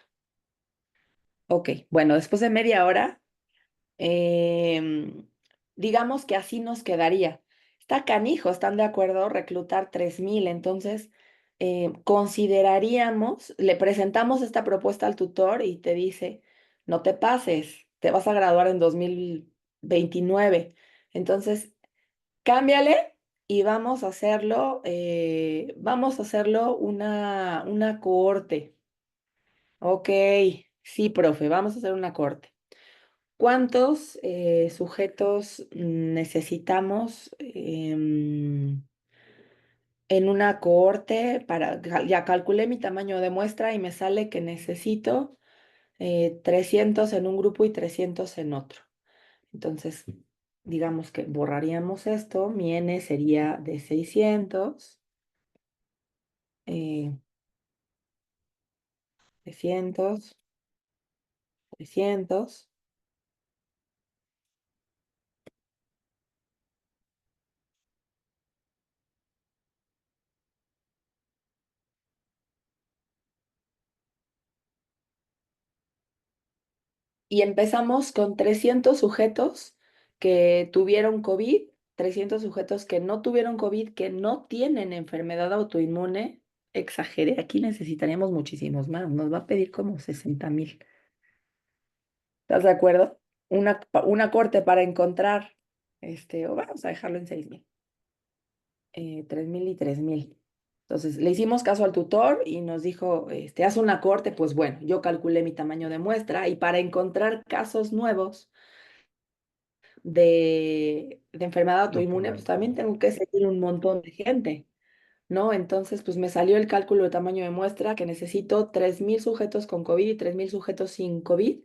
Ok, bueno, después de media hora, em, digamos que así nos quedaría. Está canijo, ¿están de acuerdo? Reclutar 3000. Entonces, consideraríamos, le presentamos esta propuesta al tutor y te dice, no te pases, te vas a graduar en 2029. Entonces, cámbiale y vamos a hacerlo una cohorte. Ok, sí, profe, vamos a hacer una corte. ¿Cuántos sujetos necesitamos en una cohorte? Ya calculé mi tamaño de muestra y me sale que necesito 300 en un grupo y 300 en otro. Entonces, digamos que borraríamos esto. Mi N sería de 600, eh, 300, 300. Y empezamos con 300 sujetos que tuvieron COVID, 300 sujetos que no tuvieron COVID, que no tienen enfermedad autoinmune. Exageré, aquí necesitaríamos muchísimos más. Nos va a pedir como 60,000. ¿Estás de acuerdo? Una corte para encontrar, o vamos a dejarlo en 6,000. 3,000 y 3,000. Entonces, le hicimos caso al tutor y nos dijo, haz una corte. Pues bueno, yo calculé mi tamaño de muestra y para encontrar casos nuevos de enfermedad No, autoinmune, pues también tengo que seguir un montón de gente, ¿no? Entonces, pues me salió el cálculo de tamaño de muestra que necesito 3,000 sujetos con COVID y 3,000 sujetos sin COVID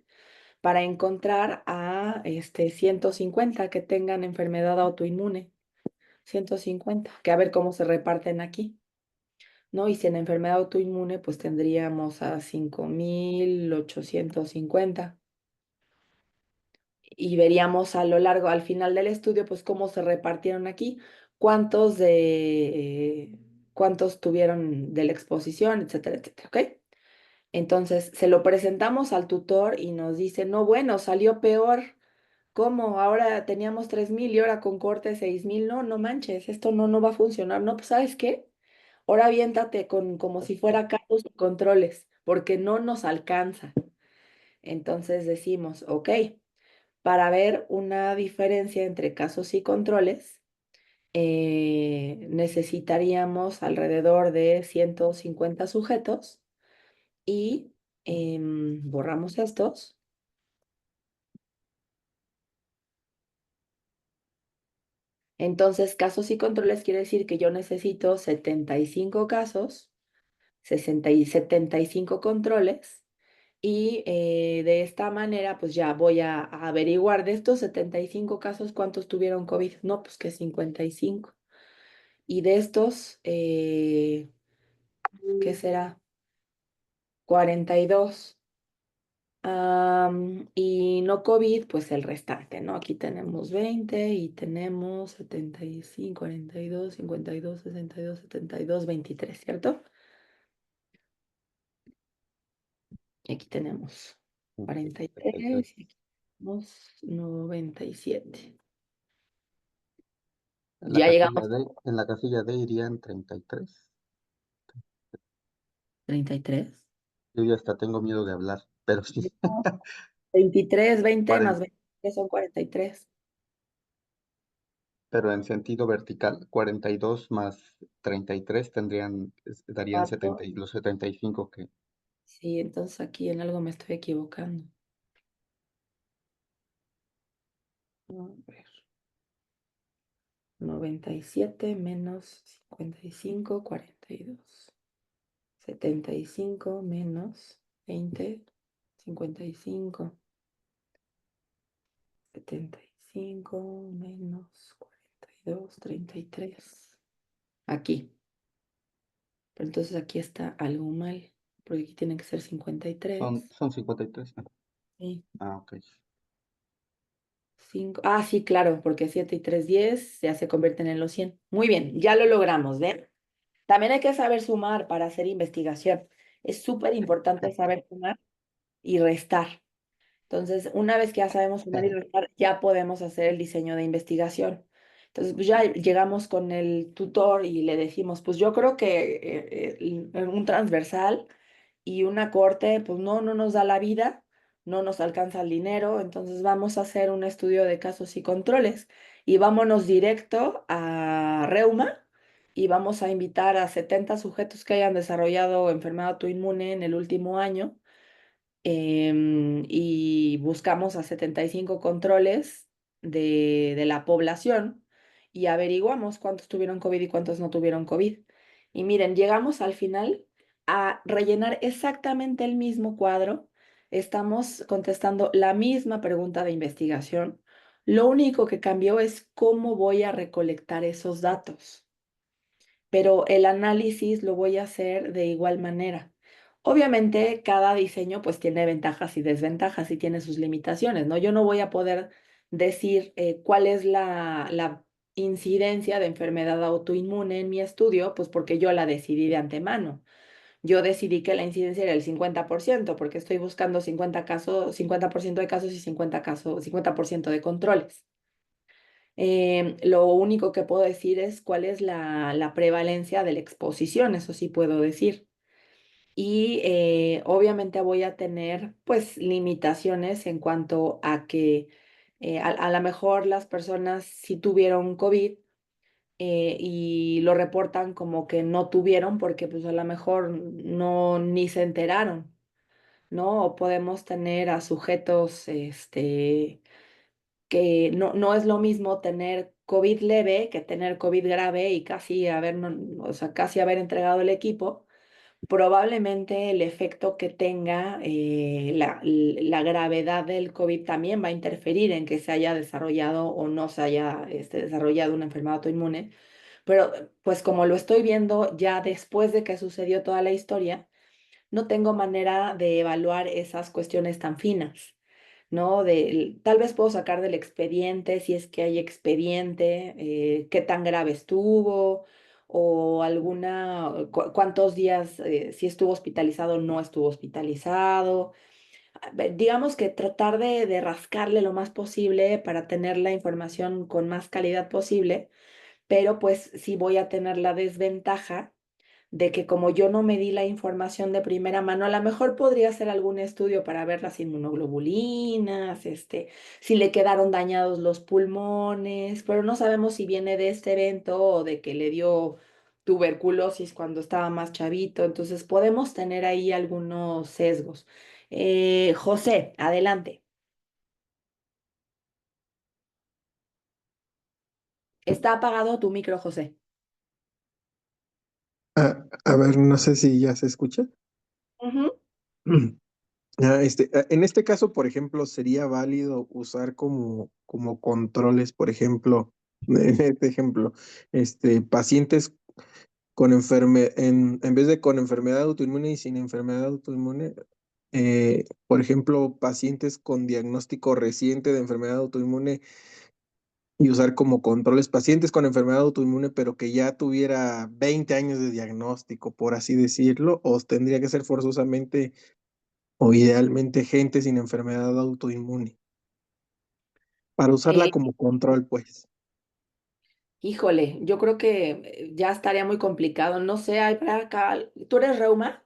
para encontrar a 150 que tengan enfermedad autoinmune. 150, que a ver cómo se reparten aquí, ¿no? Y si en enfermedad autoinmune, pues tendríamos a 5,850 y veríamos a lo largo, al final del estudio, pues cómo se repartieron aquí, cuántos tuvieron de la exposición, etcétera, etcétera, ¿ok? Entonces, se lo presentamos al tutor y nos dice, no, bueno, salió peor. ¿Cómo? Ahora teníamos 3000 y ahora con corte 6000. No, no manches, esto no va a funcionar. No, pues ¿sabes qué? Ahora aviéntate como si fuera casos y controles, porque no nos alcanza. Entonces decimos, ok, para ver una diferencia entre casos y controles, necesitaríamos alrededor de 150 sujetos y borramos estos. Entonces, casos y controles quiere decir que yo necesito 75 casos, 75 controles. Y de esta manera, pues ya voy a averiguar de estos 75 casos cuántos tuvieron COVID. No, pues que 55. Y de estos, ¿qué será? 42. Y no COVID, pues el restante, ¿no? Aquí tenemos 20 y tenemos 75, 42, 52, 62, 72, 23, ¿cierto? Y aquí tenemos 43 y aquí tenemos 97. En la Ya casilla llegamos D, en la casilla D irían 33. a 33. Yo ya hasta tengo miedo de hablar, pero sí. No, 23, 20 más 40, 23 son 43. pero en sentido vertical, 42 más 33 darían Exacto. los 75 que Sí, entonces aquí en algo me estoy equivocando. A ver, 97 menos 55, 42. 75 menos 20, 55. 75 menos 42, 33. Aquí. Pero entonces aquí está algo mal, porque aquí tiene que ser 53. son 53. Sí, Ah, ok. 5. Ah, sí, claro, porque 7 y 3, 10, ya se convierten en los 100. Muy bien, ya lo logramos, ¿ven? También hay que saber sumar para hacer investigación. Es súper importante saber sumar y restar. Entonces, una vez que ya sabemos sumar y restar, ya podemos hacer el diseño de investigación. Entonces, pues ya llegamos con el tutor y le decimos, pues yo creo que un transversal y una corte, pues no nos da la vida, no nos alcanza el dinero, entonces vamos a hacer un estudio de casos y controles y vámonos directo a Reuma y vamos a invitar a 70 sujetos que hayan desarrollado enfermedad autoinmune en el último año, y buscamos a 75 controles de la población y averiguamos cuántos tuvieron COVID y cuántos no tuvieron COVID. Y miren, llegamos al final a rellenar exactamente el mismo cuadro. Estamos contestando la misma pregunta de investigación. Lo único que cambió es cómo voy a recolectar esos datos, pero el análisis lo voy a hacer de igual manera. Obviamente, cada diseño pues tiene ventajas y desventajas y tiene sus limitaciones, ¿no? Yo no voy a poder decir cuál es la incidencia de enfermedad autoinmune en mi estudio, pues porque yo la decidí de antemano. Yo decidí que la incidencia era el 50% porque estoy buscando 50 casos, 50% de casos y 50 casos, 50% de controles. Lo único que puedo decir es cuál es la prevalencia de la exposición, eso sí puedo decir. Y obviamente voy a tener pues limitaciones en cuanto a que a lo mejor las personas sí tuvieron COVID, y lo reportan como que no tuvieron porque pues a lo mejor no ni se enteraron, ¿no? O podemos tener a sujetos que no es lo mismo tener COVID leve que tener COVID grave y casi haber, o sea, casi haber entregado el equipo. Probablemente el efecto que tenga la gravedad del COVID también va a interferir en que se haya desarrollado o no se haya desarrollado una enfermedad autoinmune. Pero pues como lo estoy viendo ya después de que sucedió toda la historia, no tengo manera de evaluar esas cuestiones tan finas, ¿no? Tal vez puedo sacar del expediente, si es que hay expediente, qué tan grave estuvo o cuántos días, si estuvo hospitalizado o no estuvo hospitalizado. Digamos que tratar de rascarle lo más posible para tener la información con más calidad posible, pero pues sí voy a tener la desventaja de que como yo no me di la información de primera mano, a lo mejor podría hacer algún estudio para ver las inmunoglobulinas, si le quedaron dañados los pulmones, pero no sabemos si viene de este evento o de que le dio tuberculosis cuando estaba más chavito, entonces podemos tener ahí algunos sesgos. José, adelante. Está apagado tu micro, José. A ver, no sé si ya se escucha. Ujú. En este caso, por ejemplo, sería válido usar como controles, por ejemplo, en este ejemplo, pacientes en vez de con enfermedad autoinmune y sin enfermedad autoinmune, por ejemplo, pacientes con diagnóstico reciente de enfermedad autoinmune y usar como controles pacientes con enfermedad autoinmune, pero que ya tuviera 20 años de diagnóstico, por así decirlo, o tendría que ser forzosamente o idealmente gente sin enfermedad autoinmune, para usarla Eh, como control, pues. Híjole, yo creo que ya estaría muy complicado. No sé, hay para acá. ¿Tú eres reuma?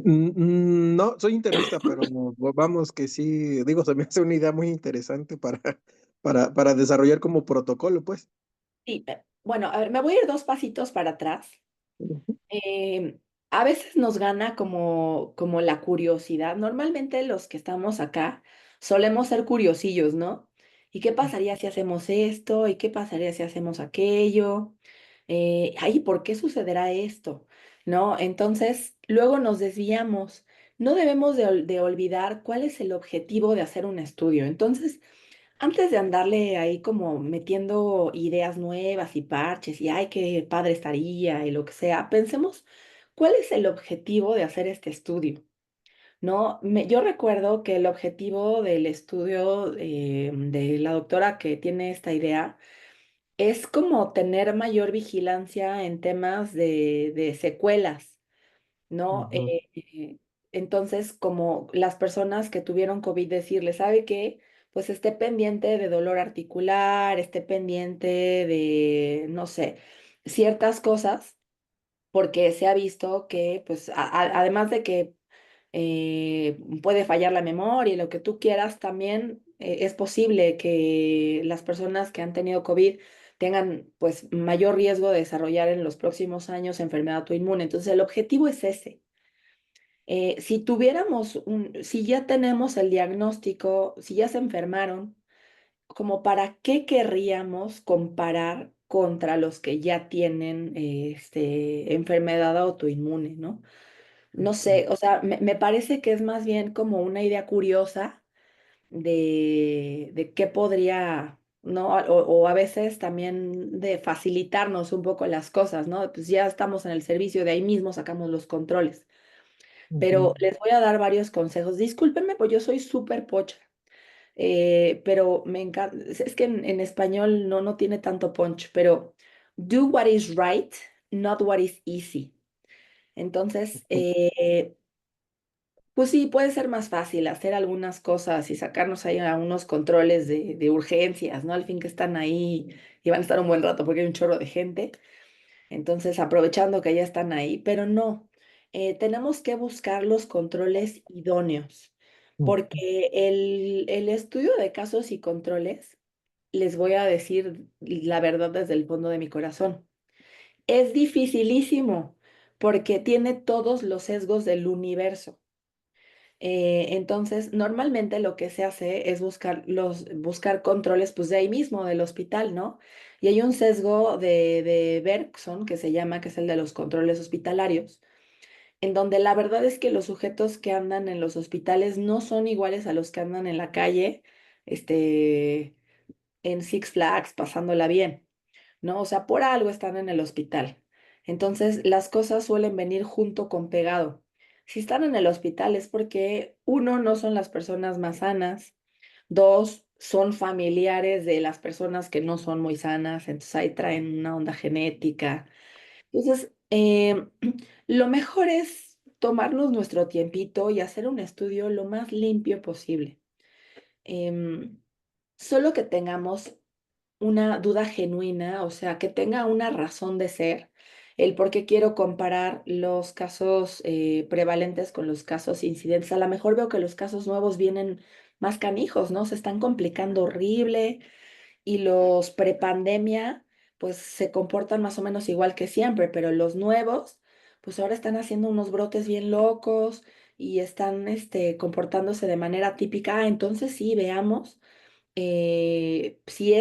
No, soy internista, pero vamos que sí, digo, se me hace una idea muy interesante para desarrollar como protocolo, pues. Sí. Bueno, a ver, me voy a ir dos pasitos para atrás. Ujú, eh, a veces nos gana como la curiosidad. Normalmente los que estamos acá solemos ser curiosillos, ¿no? ¿Y qué pasaría si hacemos esto? ¿Y qué pasaría si hacemos aquello? Ay, ¿por qué sucederá esto? ¿No? Entonces, luego nos desviamos. No debemos de olvidar cuál es el objetivo de hacer un estudio. Entonces, antes de andarle ahí como metiendo ideas nuevas y parches y ay, qué padre estaría y lo que sea, pensemos cuál es el objetivo de hacer este estudio, ¿no? Yo recuerdo que el objetivo del estudio de la doctora que tiene esta idea es como tener mayor vigilancia en temas de secuelas, ¿no? ujú, Entonces, como las personas que tuvieron COVID decirle, ¿sabe qué? Pues esté pendiente de dolor articular, esté pendiente de, no sé, ciertas cosas, porque se ha visto que, pues, además de que puede fallar la memoria y lo que tú quieras, también es posible que las personas que han tenido COVID tengan, pues, mayor riesgo de desarrollar en los próximos años enfermedad autoinmune. Entonces, el objetivo es ese. Si tuviéramos si ya tenemos el diagnóstico, si ya se enfermaron, como para qué querríamos comparar contra los que ya tienen enfermedad autoinmune, ¿no? No ujú, sé, o sea, me parece que es más bien como una idea curiosa de qué podría, ¿no? O a veces también de facilitarnos un poco las cosas, ¿no? Pues ya estamos en el servicio, de ahí mismo sacamos los controles, ujú, pero les voy a dar varios consejos. Discúlpenme, pues yo soy súper pocha, pero me encanta, es que en español no tiene tanto punch, pero do what is right, not what is easy. Entonces, pues sí, puede ser más fácil hacer algunas cosas y sacarnos ahí a unos controles de urgencias, ¿no? Al fin que están ahí y van a estar un buen rato porque hay un chorro de gente. Entonces, aprovechando que ya están ahí, pero no, tenemos que buscar los controles idóneos, ujú, porque el estudio de casos y controles, les voy a decir la verdad desde el fondo de mi corazón, es dificilísimo porque tiene todos los sesgos del universo. Entonces, normalmente lo que se hace es buscar controles pues de ahí mismo, del hospital, ¿no? Y hay un sesgo de Bergson, que se llama, que es el de los controles hospitalarios, en donde la verdad es que los sujetos que andan en los hospitales no son iguales a los que andan en la calle, este, en Six Flags, pasándola bien. ¿No? O sea, por algo están en el hospital. Entonces, las cosas suelen venir junto con pegado. Si están en el hospital es porque, uno, no son las personas más sanas, dos, son familiares de las personas que no son muy sanas, entonces ahí traen una onda genética. Entonces, lo mejor es tomarnos nuestro tiempito y hacer un estudio lo más limpio posible. Em, Solo que tengamos una duda genuina, o sea, que tenga una razón de ser, el por qué quiero comparar los casos prevalentes con los casos incidentes. A lo mejor veo que los casos nuevos vienen más canijos, ¿no? Se están complicando horrible y los prepandemia, pues se comportan más o menos igual que siempre, pero los nuevos, pues ahora están haciendo unos brotes bien locos y están comportándose de manera típica. Ah, entonces sí, veamos si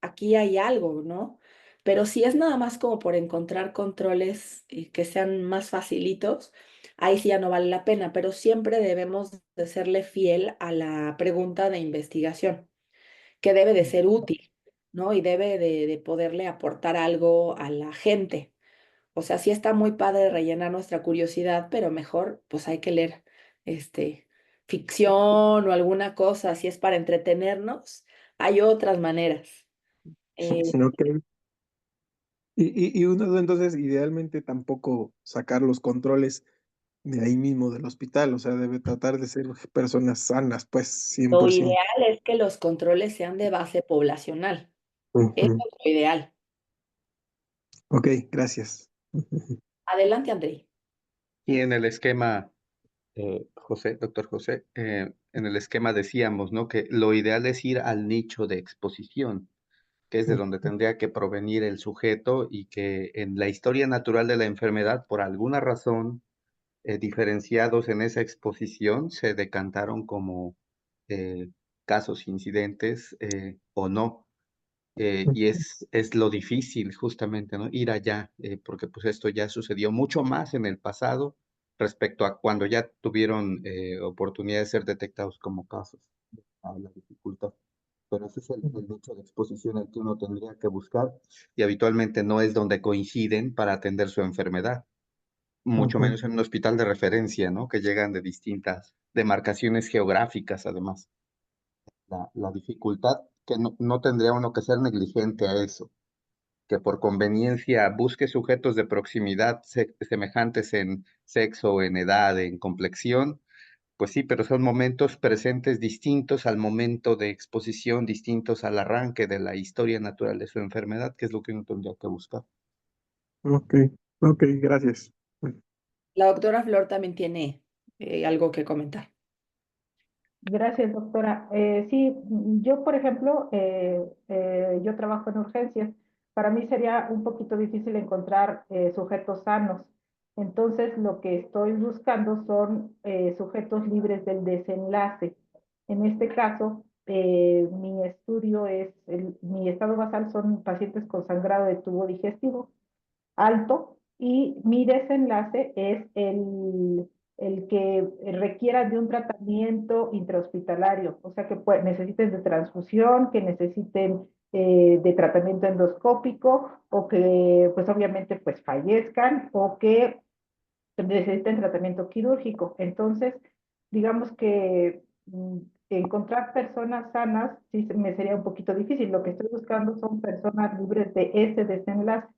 aquí hay algo, ¿no? Pero si es nada más como por encontrar controles que sean más facilitos, ahí sí ya no vale la pena, pero siempre debemos de serle fiel a la pregunta de investigación, que debe de ser útil, ¿no? Y debe de poderle aportar algo a la gente. O sea, sí está muy padre rellenar nuestra curiosidad, pero mejor pues hay que leer ficción o alguna cosa, si es para entretenernos, hay otras maneras. Eh, Ok. Y uno entonces idealmente tampoco sacar los controles de ahí mismo del hospital, o sea, debe tratar de ser personas sanas, pues, lo 100%. ideal es que los controles sean de base poblacional. Eso Ujú. es lo ideal. Ok, gracias. Adelante, Andrei. Y en el esquema, doctor José, en el esquema decíamos, ¿no? Que lo ideal es ir al nicho de exposición, que es de donde tendría que provenir el sujeto y que en la historia natural de la enfermedad, por alguna razón, diferenciados en esa exposición, se decantaron como eh, casos, incidentes o no. Y es lo difícil justamente, ¿no? Ir allá, porque pues esto ya sucedió mucho más en el pasado respecto a cuando ya tuvieron oportunidad de ser detectados como casos. La dificultad. Pero ese es el nicho de exposición al que uno tendría que buscar y habitualmente no es donde coinciden para atender su enfermedad, mucho Ujú. menos en un hospital de referencia, ¿no? Que llegan de distintas demarcaciones geográficas además. La dificultad que no tendría uno que ser negligente a eso, que por conveniencia busque sujetos de proximidad semejantes en sexo, en edad, en complexión, pues sí, pero son momentos presentes distintos al momento de exposición, distintos al arranque de la historia natural de su enfermedad, que es lo que uno tendría que buscar. Ok, ok, gracias. La doctora Flor también tiene algo que comentar. Gracias, doctora. Sí, yo, por ejemplo, yo trabajo en urgencias. Para mí sería un poquito difícil encontrar sujetos sanos. Entonces, lo que estoy buscando son sujetos libres del desenlace. En este caso, mi estudio mi estado basal son pacientes con sangrado de tubo digestivo alto y mi desenlace es el que requiera de un tratamiento intrahospitalario, o sea que necesiten de transfusión, que necesiten de tratamiento endoscópico o que pues obviamente pues fallezcan o que necesiten tratamiento quirúrgico. Entonces, digamos que encontrar personas sanas sí me sería un poquito difícil. Lo que estoy buscando son personas libres de ese desenlace.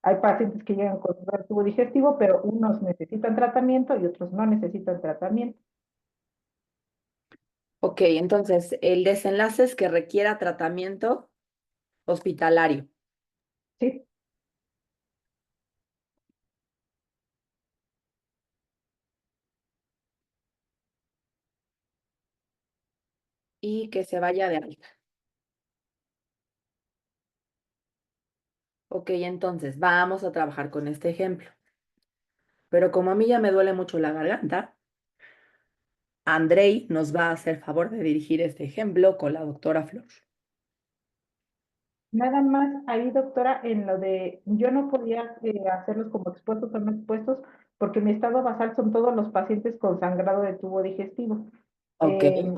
Hay pacientes que llegan con un tubo digestivo, pero unos necesitan tratamiento y otros no necesitan tratamiento. Ok, entonces el desenlace es que requiera tratamiento hospitalario. Sí, Y que se vaya de alta. Ok, entonces vamos a trabajar con este ejemplo. Pero como a mí ya me duele mucho la garganta, Andrei nos va a hacer favor de dirigir este ejemplo con la doctora Flor. nada más ahí, doctora, en lo de, yo no podía hacerlos como expuestos o no expuestos, porque mi estado basal son todos los pacientes con sangrado de tubo digestivo. Ok, Eh,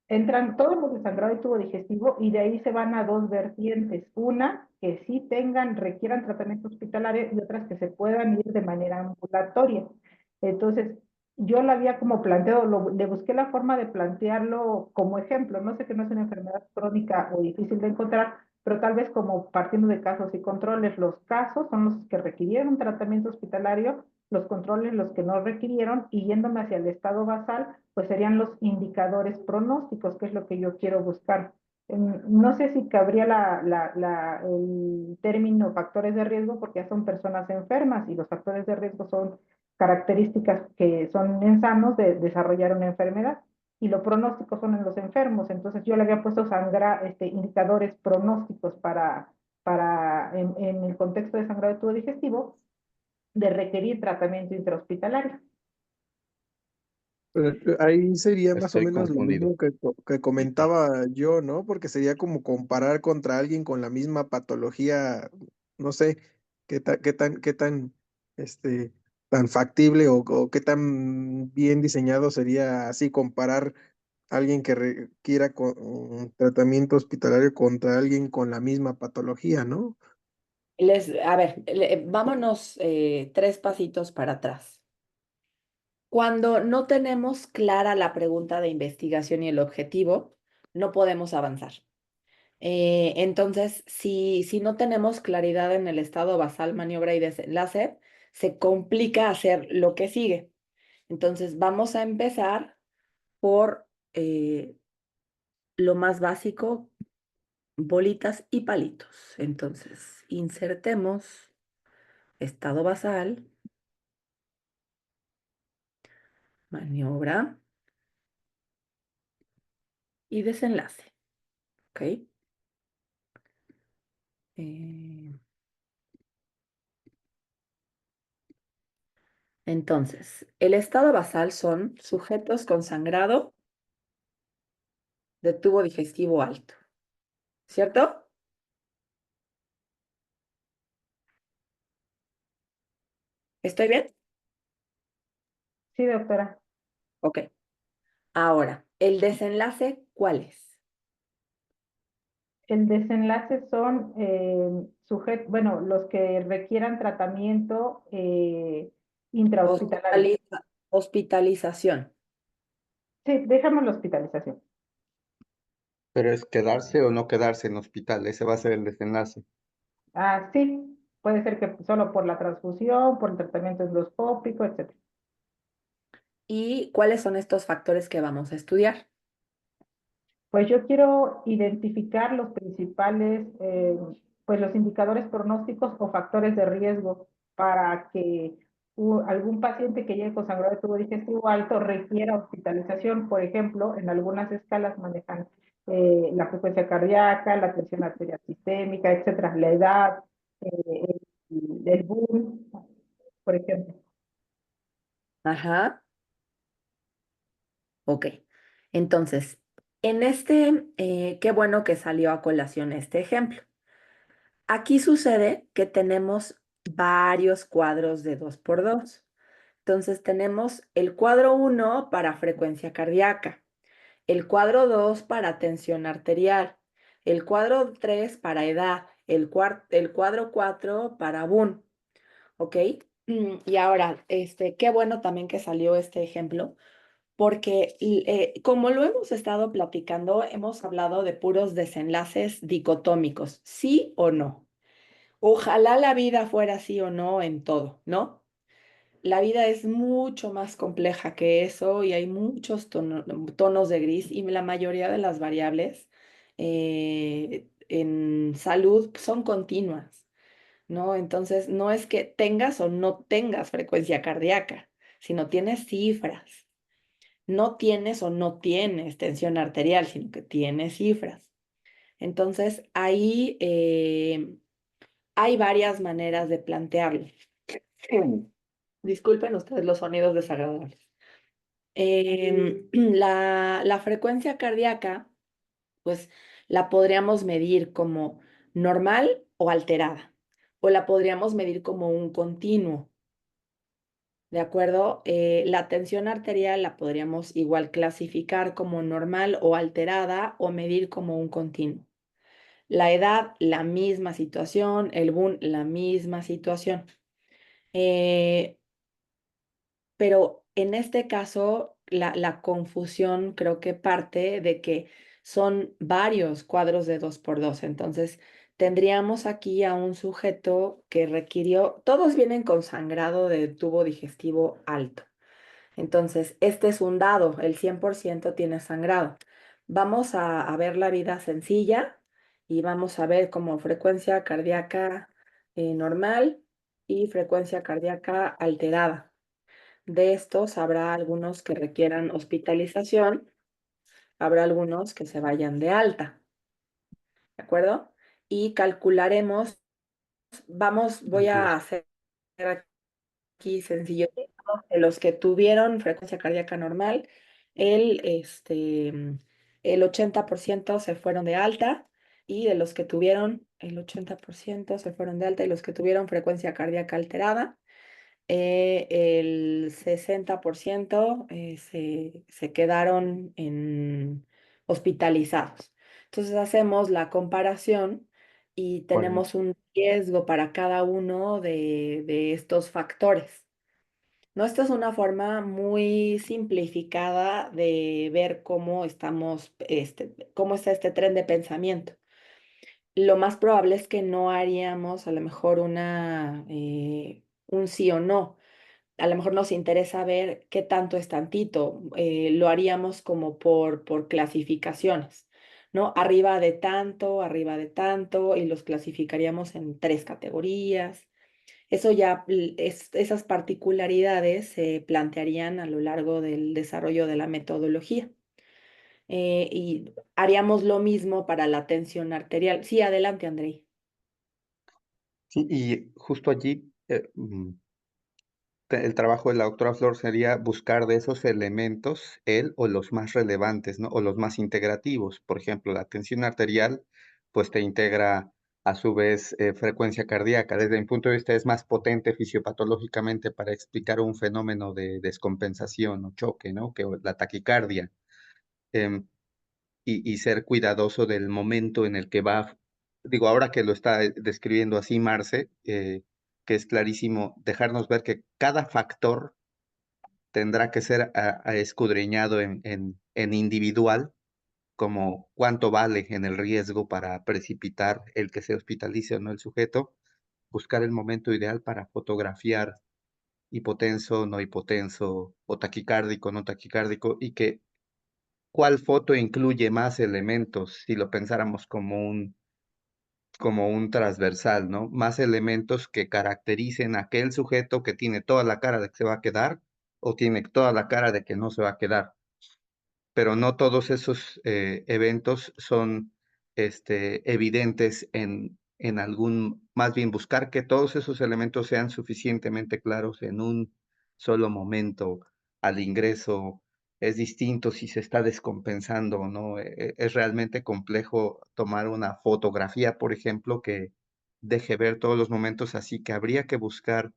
Entran todos los de sangrado de tubo digestivo y de ahí se van a dos vertientes. Una, que sí requieran tratamiento hospitalario y otras que se puedan ir de manera ambulatoria. Entonces, yo lo había como planteado, le busqué la forma de plantearlo como ejemplo. No sé que no es una enfermedad crónica o difícil de encontrar, pero tal vez como partiendo de casos y controles. Los casos son los que requirieron tratamiento hospitalario, los controles los que no requirieron, y yéndome hacia el estado basal, pues serían los indicadores pronósticos, que es lo que yo quiero buscar. No sé si cabría el término factores de riesgo, porque ya son personas enfermas y los factores de riesgo son características que son en sanos de desarrollar una enfermedad y los pronósticos son en los enfermos. Entonces yo le había puesto indicadores pronósticos en el contexto de sangrado de tubo digestivo, de requerir tratamiento intrahospitalario. Ahí sería más o Estoy menos lo confundido. mismo que comentaba yo, ¿no? Porque sería como comparar contra alguien con la misma patología, no sé, qué tan, este, tan factible o qué tan bien diseñado sería así comparar a alguien que requiera un tratamiento hospitalario contra alguien con la misma patología, ¿no? A ver, vámonos 3 pasitos para atrás. Cuando no tenemos clara la pregunta de investigación y el objetivo, no podemos avanzar. Entonces, si no tenemos claridad en el estado basal, maniobra y desenlace, se complica hacer lo que sigue. Entonces, vamos a empezar por lo más básico, bolitas y palitos. Entonces, insertemos estado basal, maniobra y desenlace. ¿Ok? Eh, entonces, el estado basal son sujetos con sangrado de tubo digestivo alto, ¿cierto? ¿Estoy bien? Sí, doctora. Ok. Ahora, ¿el desenlace cuál es? El desenlace son bueno, los que requieran tratamiento intrahospitalario. Hospitalización. Sí, déjame la hospitalización. Pero es quedarse o no quedarse en hospital, ese va a ser el desenlace. Ah, sí, puede ser que solo por la transfusión, por el tratamiento endoscópico, etcétera. ¿Y cuáles son estos factores que vamos a estudiar? Pues yo quiero identificar los principales, pues los indicadores pronósticos o factores de riesgo para que algún paciente que llegue con sangrado de tubo digestivo alto requiera hospitalización. Por ejemplo, en algunas escalas manejan la frecuencia cardíaca, la presión arterial sistémica, etcétera, la edad, el boom, por ejemplo. Ajá, ok. Entonces, qué bueno que salió a colación este ejemplo. Aquí sucede que tenemos varios cuadros de 2x2. Entonces, tenemos el cuadro 1 para frecuencia cardíaca, el cuadro 2 para tensión arterial, el cuadro 3 para edad, el cuadro 4 para BUN, ¿ok? Y ahora, qué bueno también que salió este ejemplo, porque como lo hemos estado platicando, hemos hablado de puros desenlaces dicotómicos, sí o no. Ojalá la vida fuera sí o no en todo, ¿no? La vida es mucho más compleja que eso y hay muchos tonos de gris y la mayoría de las variables en salud son continuas, ¿no? Entonces, no es que tengas o no tengas frecuencia cardíaca, sino tienes cifras. No tienes o no tienes tensión arterial, sino que tienes cifras. Entonces, ahí hay varias maneras de plantearlo. Disculpen ustedes los sonidos desagradables. La frecuencia cardíaca, pues la podríamos medir como normal o alterada, o la podríamos medir como un continuo, ¿de acuerdo? La tensión arterial la podríamos igual clasificar como normal o alterada o medir como un continuo. La edad, la misma situación, el BUN, la misma situación. Eh, Pero en este caso, la confusión creo que parte de que son varios cuadros de 2x2. Entonces, tendríamos aquí a un sujeto que requirió, todos vienen con sangrado de tubo digestivo alto. Entonces, este es un dado, el 100% tiene sangrado. Vamos a ver la vida sencilla y vamos a ver como frecuencia cardíaca normal y frecuencia cardíaca alterada. De estos habrá algunos que requieran hospitalización, habrá algunos que se vayan de alta, ¿de acuerdo? Y calcularemos, voy Así a es. hacer aquí sencillo, de los que tuvieron frecuencia cardíaca normal, el 80% se fueron de alta y de los que tuvieron, el 80% se fueron de alta y los que tuvieron frecuencia cardíaca alterada, el 60% se quedaron hospitalizados. Entonces hacemos la comparación y ¿Cuál es? tenemos un riesgo para cada uno de estos factores. ¿No? Esta es una forma muy simplificada de ver cómo estamos, cómo está este tren de pensamiento. Lo más probable es que no haríamos a lo mejor un sí o no. A lo mejor nos interesa ver qué tanto es tantito. Lo haríamos como por clasificaciones, ¿no? Arriba de tanto, y los clasificaríamos en 3 categorías. Eso ya, esas particularidades se plantearían a lo largo del desarrollo de la metodología. Y haríamos lo mismo para la tensión arterial. Sí, adelante, Andrei. Sí, y justo allí el trabajo de la doctora Flor sería buscar de esos elementos el o los más relevantes, ¿no? O los más integrativos. Por ejemplo, la tensión arterial, pues te integra a su vez frecuencia cardíaca. Desde mi punto de vista es más potente fisiopatológicamente para explicar un fenómeno de descompensación o choque, ¿no? Que la taquicardia. Em, y ser cuidadoso del momento en el que va, digo, ahora que lo está describiendo así Marce, que es clarísimo, dejarnos ver que cada factor tendrá que ser escudriñado en individual, como cuánto vale en el riesgo para precipitar el que se hospitalice o no el sujeto, buscar el momento ideal para fotografiar hipotenso, no hipotenso, o taquicárdico, no taquicárdico, y que cuál foto incluye más elementos, si lo pensáramos como un transversal, ¿no? Más elementos que caractericen a aquel sujeto que tiene toda la cara de que se va a quedar o tiene toda la cara de que no se va a quedar. Pero no todos esos eventos son evidentes en algún, más bien buscar que todos esos elementos sean suficientemente claros en un solo momento al ingreso. Es distinto si se está descompensando o no. Es realmente complejo tomar una fotografía, por ejemplo, que deje ver todos los momentos, así que habría que buscar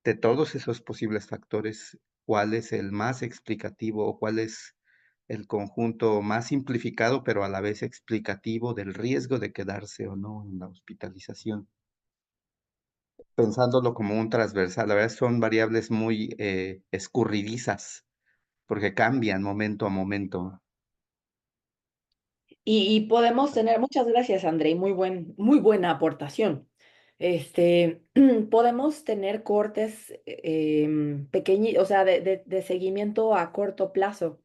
de todos esos posibles factores, ¿cuál es el más explicativo o cuál es el conjunto más simplificado, pero a la vez explicativo del riesgo de quedarse o no en la hospitalización? Pensándolo como un transversal, la verdad son variables muy escurridizas, porque cambian momento a momento. Y podemos tener, muchas gracias, Andrei, muy buena aportación. Podemos tener cortes pequeños, o sea, de seguimiento a corto plazo.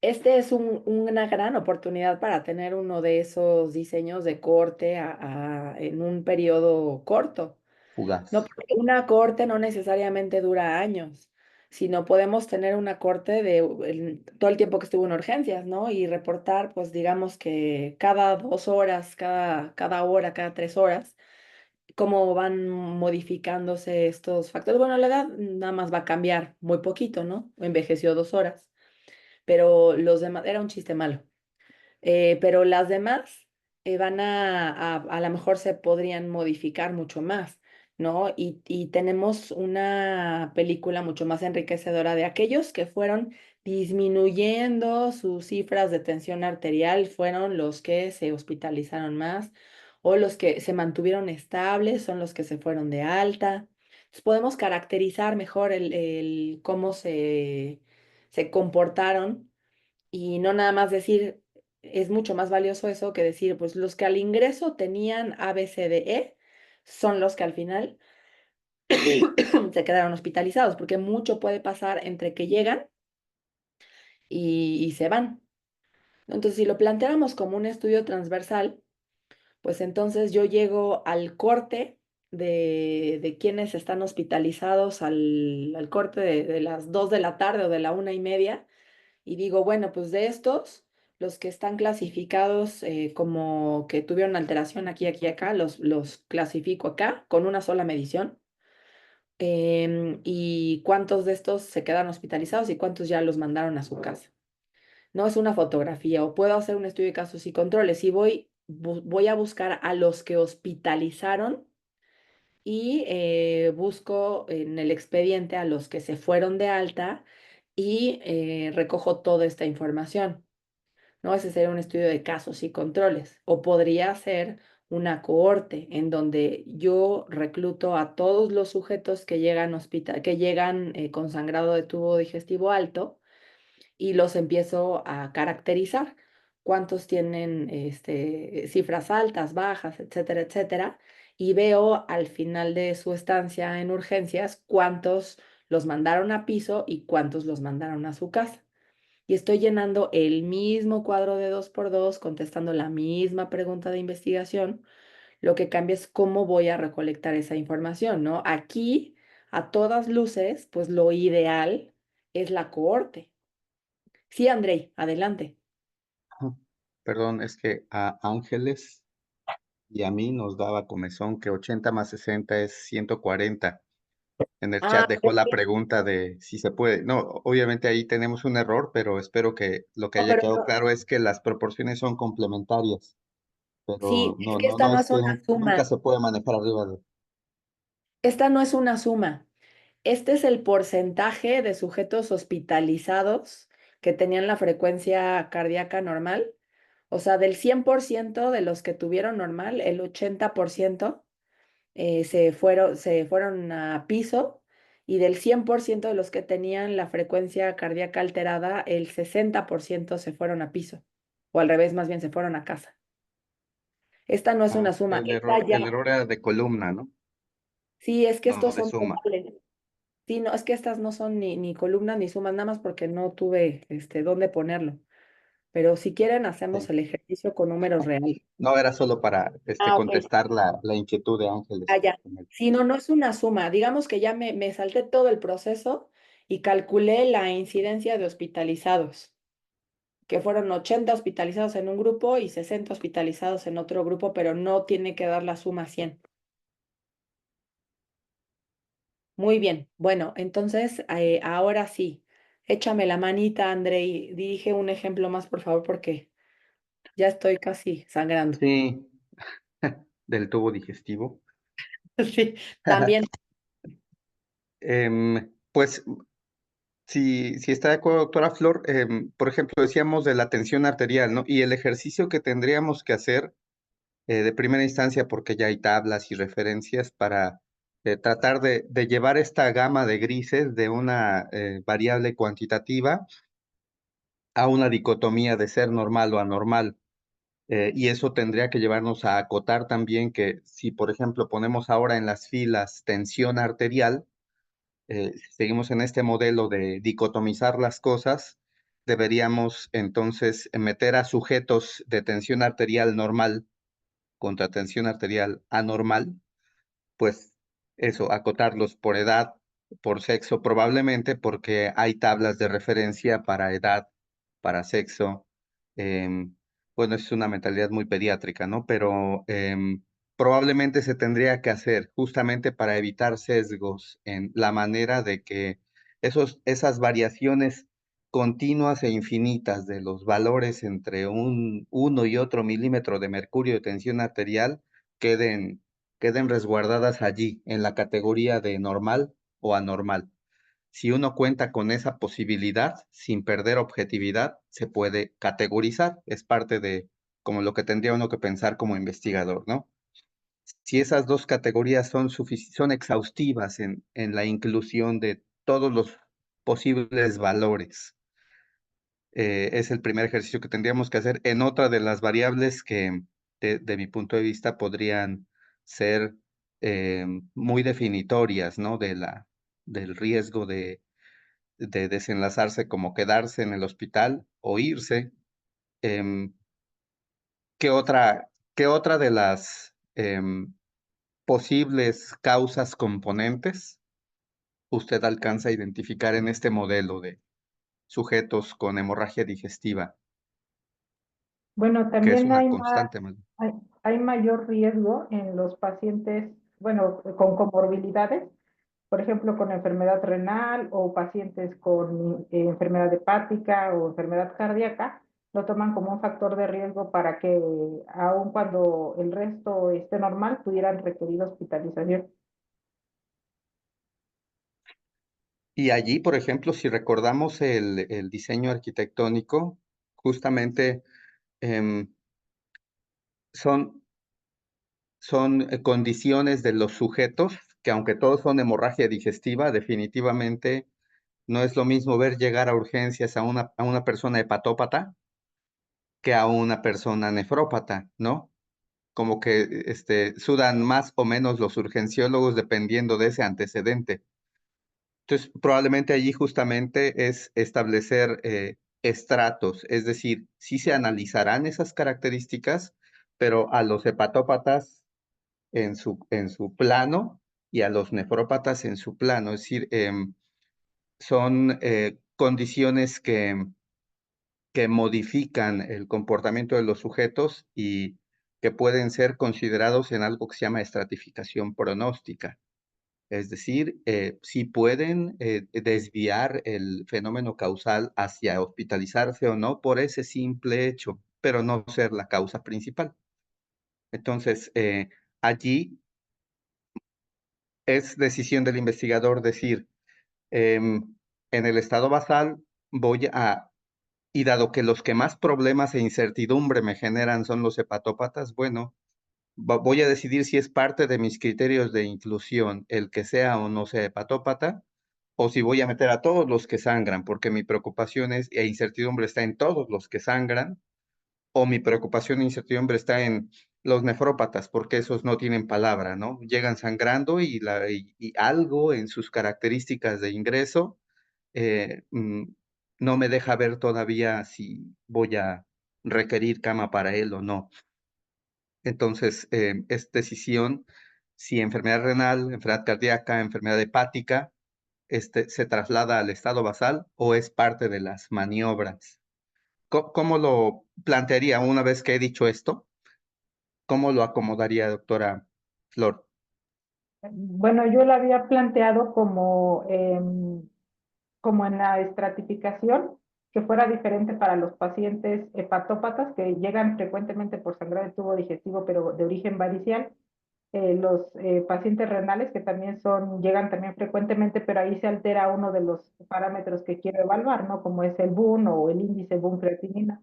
Este es una gran oportunidad para tener uno de esos diseños de corte en un periodo corto. No, Fugaz. porque una corte no necesariamente dura años, sino podemos tener una corte todo el tiempo que estuvo en urgencias, ¿no? Y reportar, pues digamos que cada 2 horas, cada hora, cada 3 horas, cómo van modificándose estos factores. Bueno, la edad nada más va a cambiar muy poquito, ¿no? Envejeció 2 horas, pero los demás, era un chiste malo. Pero las demás van a lo mejor se podrían modificar mucho más, ¿no? Y tenemos una película mucho más enriquecedora de aquellos que fueron disminuyendo sus cifras de tensión arterial, fueron los que se hospitalizaron más, o los que se mantuvieron estables, son los que se fueron de alta. Entonces podemos caracterizar mejor cómo se comportaron y no nada más decir, es mucho más valioso eso que decir, pues los que al ingreso tenían A, B, C, D, E son los que al final se quedaron hospitalizados, porque mucho puede pasar entre que llegan y se van, ¿no? Entonces, si lo planteáramos como un estudio transversal, pues entonces yo llego al corte de quienes están hospitalizados, al corte de las 2 de la tarde o de la 1:30, y digo, bueno, pues de estos, los que están clasificados como que tuvieron alteración aquí, aquí, acá, los clasifico acá con una sola medición. Y cuántos de estos se quedan hospitalizados y cuántos ya los mandaron a su casa. No es una fotografía, o puedo hacer un estudio de casos y controles y voy a buscar a los que hospitalizaron y busco en el expediente a los que se fueron de alta y recojo toda esta información, ¿no? Ese sería un estudio de casos y controles. O podría ser una cohorte en donde yo recluto a todos los sujetos que llegan, que llegan con sangrado de tubo digestivo alto y los empiezo a caracterizar. Cuántos tienen cifras altas, bajas, etcétera, etcétera. Y veo al final de su estancia en urgencias cuántos los mandaron a piso y cuántos los mandaron a su casa. Y estoy llenando el mismo cuadro de 2x2, contestando la misma pregunta de investigación. Lo que cambia es cómo voy a recolectar esa información, ¿no? Aquí, a todas luces, pues lo ideal es la cohorte. Sí, Andrei, adelante. Perdón, es que a Ángeles y a mí nos daba comezón que 80 más 60 es 140. En el Ah, chat dejó es la que- pregunta de si se puede. No, obviamente ahí tenemos un error, pero espero que lo que no, haya pero quedado claro es que las proporciones son complementarias, pero sí, es que esta no no es es que una nunca suma. se puede manejar arriba de. Esta no es una suma. Este es el porcentaje de sujetos hospitalizados que tenían la frecuencia cardíaca normal. O sea, del 100% de los que tuvieron normal, el 80% se fueron a piso y del 100% de los que tenían la frecuencia cardíaca alterada, el 60% se fueron a piso. O al revés, más bien se fueron a casa. Esta no es una suma. Esta ya, El error era de columna, ¿no? sí, es que No, no estos de son suma. totales. Sí, no, es que estas no son ni columnas ni sumas, nada más porque no tuve dónde ponerlo. Pero si quieren, hacemos Sí. el ejercicio con números reales. No, era solo para Ah, ok. contestar la inquietud de Ángeles. Ah, ya. Si no, no es una suma. Digamos que ya me salté todo el proceso y calculé la incidencia de hospitalizados, que fueron 80 hospitalizados en un grupo y 60 hospitalizados en otro grupo, pero no tiene que dar la suma 100. Muy bien. Bueno, entonces ahora sí, échame la manita, André, y dirige un ejemplo más, por favor, porque ya estoy casi sangrando. Sí, del tubo digestivo. Sí, también. Pues si está de acuerdo, doctora Flor, por ejemplo, decíamos de la tensión arterial, ¿no? Y el ejercicio que tendríamos que hacer de primera instancia, porque ya hay tablas y referencias para tratar de llevar esta gama de grises de una variable cuantitativa a una dicotomía de ser normal o anormal. Y eso tendría que llevarnos a acotar también que si, por ejemplo, ponemos ahora en las filas tensión arterial, si seguimos en este modelo de dicotomizar las cosas, deberíamos entonces meter a sujetos de tensión arterial normal contra tensión arterial anormal, pues eso, acotarlos por edad, por sexo, probablemente porque hay tablas de referencia para edad, para sexo. em, bueno, es una mentalidad muy pediátrica, ¿no? Pero probablemente se tendría que hacer justamente para evitar sesgos en la manera de que esas variaciones continuas e infinitas de los valores entre uno y otro milímetro de mercurio de tensión arterial queden queden resguardadas allí en la categoría de normal o anormal. Si uno cuenta con esa posibilidad, sin perder objetividad, se puede categorizar. Es parte de como lo que tendría uno que pensar como investigador, ¿no? Si esas dos categorías son exhaustivas en la inclusión de todos los posibles valores, es el primer ejercicio que tendríamos que hacer en otra de las variables que, de mi punto de vista, podrían ser muy definitorias, ¿no? Del riesgo de desenlazarse como quedarse en el hospital o irse. Em, qué otra de las posibles causas componentes usted alcanza a identificar en este modelo de sujetos con hemorragia digestiva, Bueno, que es también una constante? hay, hay mayor riesgo en los pacientes, bueno, con comorbilidades, por ejemplo, con enfermedad renal o pacientes con enfermedad hepática o enfermedad cardíaca, lo toman como un factor de riesgo para que, aun cuando el resto esté normal, pudieran requerir hospitalización. Y allí, por ejemplo, si recordamos el diseño arquitectónico, justamente em, son son condiciones de los sujetos que aunque todos son hemorragia digestiva, definitivamente no es lo mismo ver llegar a urgencias a una persona hepatópata que a una persona nefrópata, ¿no? Como que sudan más o menos los urgenciólogos dependiendo de ese antecedente. Entonces, probablemente allí justamente es establecer estratos, es decir, sí se analizarán esas características, pero a los hepatópatas en su plano y a los nefrópatas en su plano. Es decir, son condiciones que modifican el comportamiento de los sujetos y que pueden ser considerados en algo que se llama estratificación pronóstica. Es decir, sí pueden desviar el fenómeno causal hacia hospitalizarse o no por ese simple hecho, pero no ser la causa principal. Entonces, allí es decisión del investigador decir, en el estado basal voy a, y dado que los que más problemas e incertidumbre me generan son los hepatópatas, bueno, voy a decidir si es parte de mis criterios de inclusión el que sea o no sea hepatópata, o si voy a meter a todos los que sangran, porque mi preocupación e incertidumbre está en todos los que sangran, o mi preocupación e incertidumbre está en los nefrópatas, porque esos no tienen palabra, ¿no? Llegan sangrando y algo en sus características de ingreso no me deja ver todavía si voy a requerir cama para él o no. Entonces, es decisión si enfermedad renal, enfermedad cardíaca, enfermedad hepática, se traslada al estado basal o es parte de las maniobras. ¿Cómo lo plantearía una vez que he dicho esto? ¿Cómo lo acomodaría, doctora Flor? Bueno, yo lo había planteado como en la estratificación, que fuera diferente para los pacientes hepatópatas que llegan frecuentemente por sangrado de tubo digestivo, pero de origen varicial, los pacientes renales que también llegan también frecuentemente, pero ahí se altera uno de los parámetros que quiero evaluar, ¿no? Como es el BUN o el índice BUN creatinina.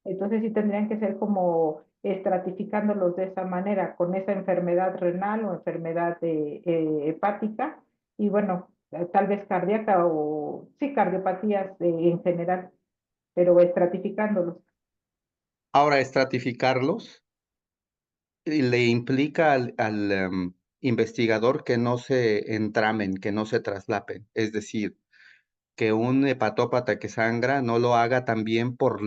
Entonces sí tendrían que ser como estratificándolos de esa manera, con esa enfermedad renal o enfermedad hepática, y bueno, tal vez cardíaca o sí, cardiopatías en general, pero estratificándolos. Ahora, estratificarlos le implica investigador que no se entramen, que no se traslapen. Es decir, que un hepatópata que sangra no lo haga también por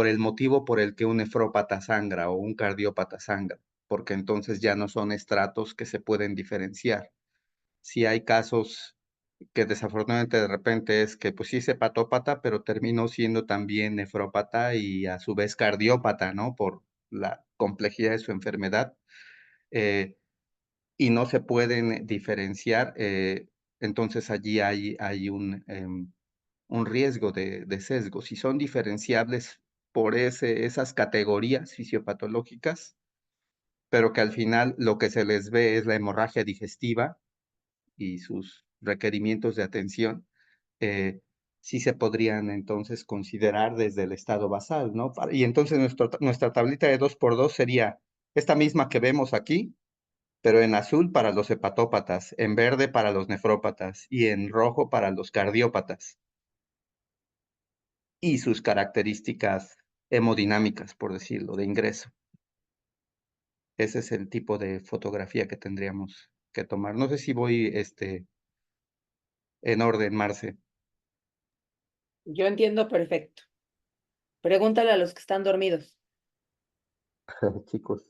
el motivo por el que un nefrópata sangra o un cardiópata sangra, porque entonces ya no son estratos que se pueden diferenciar. Si hay casos que desafortunadamente de repente es que pues sí es hepatópata, pero terminó siendo también nefrópata y a su vez cardiópata, ¿no? Por la complejidad de su enfermedad. eh, y no se pueden diferenciar, entonces allí hay un riesgo de sesgo. Si son diferenciables por esas categorías fisiopatológicas, pero que al final lo que se les ve es la hemorragia digestiva y sus requerimientos de atención, eh, sí se podrían entonces considerar desde el estado basal, ¿no? Y entonces nuestra tablita de 2x2 sería esta misma que vemos aquí, pero en azul para los hepatópatas, en verde para los nefrópatas y en rojo para los cardiópatas y sus características hemodinámicas, por decirlo, de ingreso. Ese es el tipo de fotografía que tendríamos que tomar. No sé si voy en orden, Marce. Yo entiendo perfecto. Pregúntale a los que están dormidos. Chicos.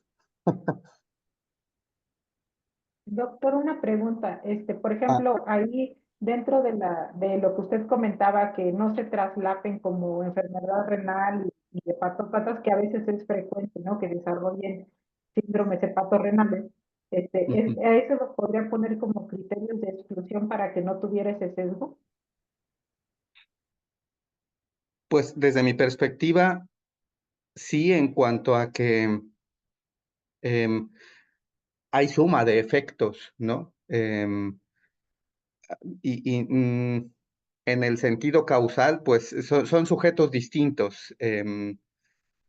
Doctor, una pregunta. Por Ah, ejemplo, ahí dentro de lo que usted comentaba, que no se traslapen como enfermedad renal y hepatópatas, que a veces es frecuente, ¿no? Que desarrollen síndromes hepatorrenales. ujú. ¿A eso lo podría poner como criterios de exclusión para que no tuviera ese sesgo? Pues desde mi perspectiva, sí, en cuanto a que em, hay suma de efectos, ¿no? En el sentido causal, pues son sujetos distintos,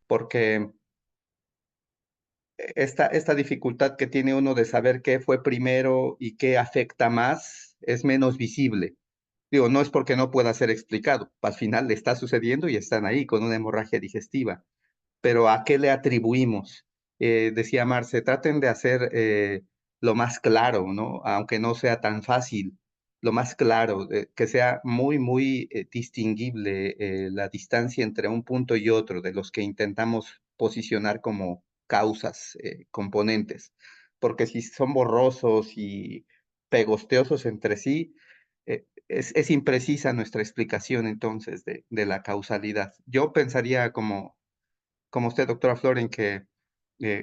porque esta dificultad que tiene uno de saber qué fue primero y qué afecta más es menos visible. Digo, no es porque no pueda ser explicado, al final le está sucediendo y están ahí con una hemorragia digestiva, pero ¿a qué le atribuimos? Decía Marce, traten de hacer lo más claro, ¿no? Aunque no sea tan fácil, lo más claro, que sea muy, muy distinguible la distancia entre un punto y otro de los que intentamos posicionar como causas, componentes, porque si son borrosos y pegosteosos entre sí, es imprecisa nuestra explicación entonces de la causalidad. Yo pensaría como usted, doctora Floren, que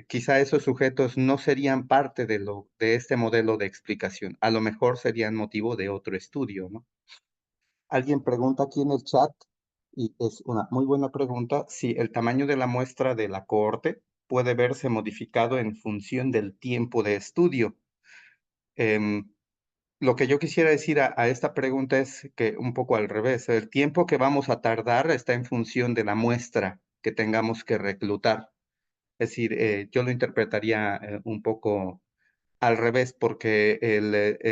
quizá esos sujetos no serían parte de este modelo de explicación. A lo mejor serían motivo de otro estudio, ¿no? Alguien pregunta aquí en el chat, y es una muy buena pregunta, si el tamaño de la muestra de la cohorte puede verse modificado en función del tiempo de estudio. Em, lo que yo quisiera decir a esta pregunta es que un poco al revés, el tiempo que vamos a tardar está en función de la muestra que tengamos que reclutar. Es decir, yo lo interpretaría un poco al revés, porque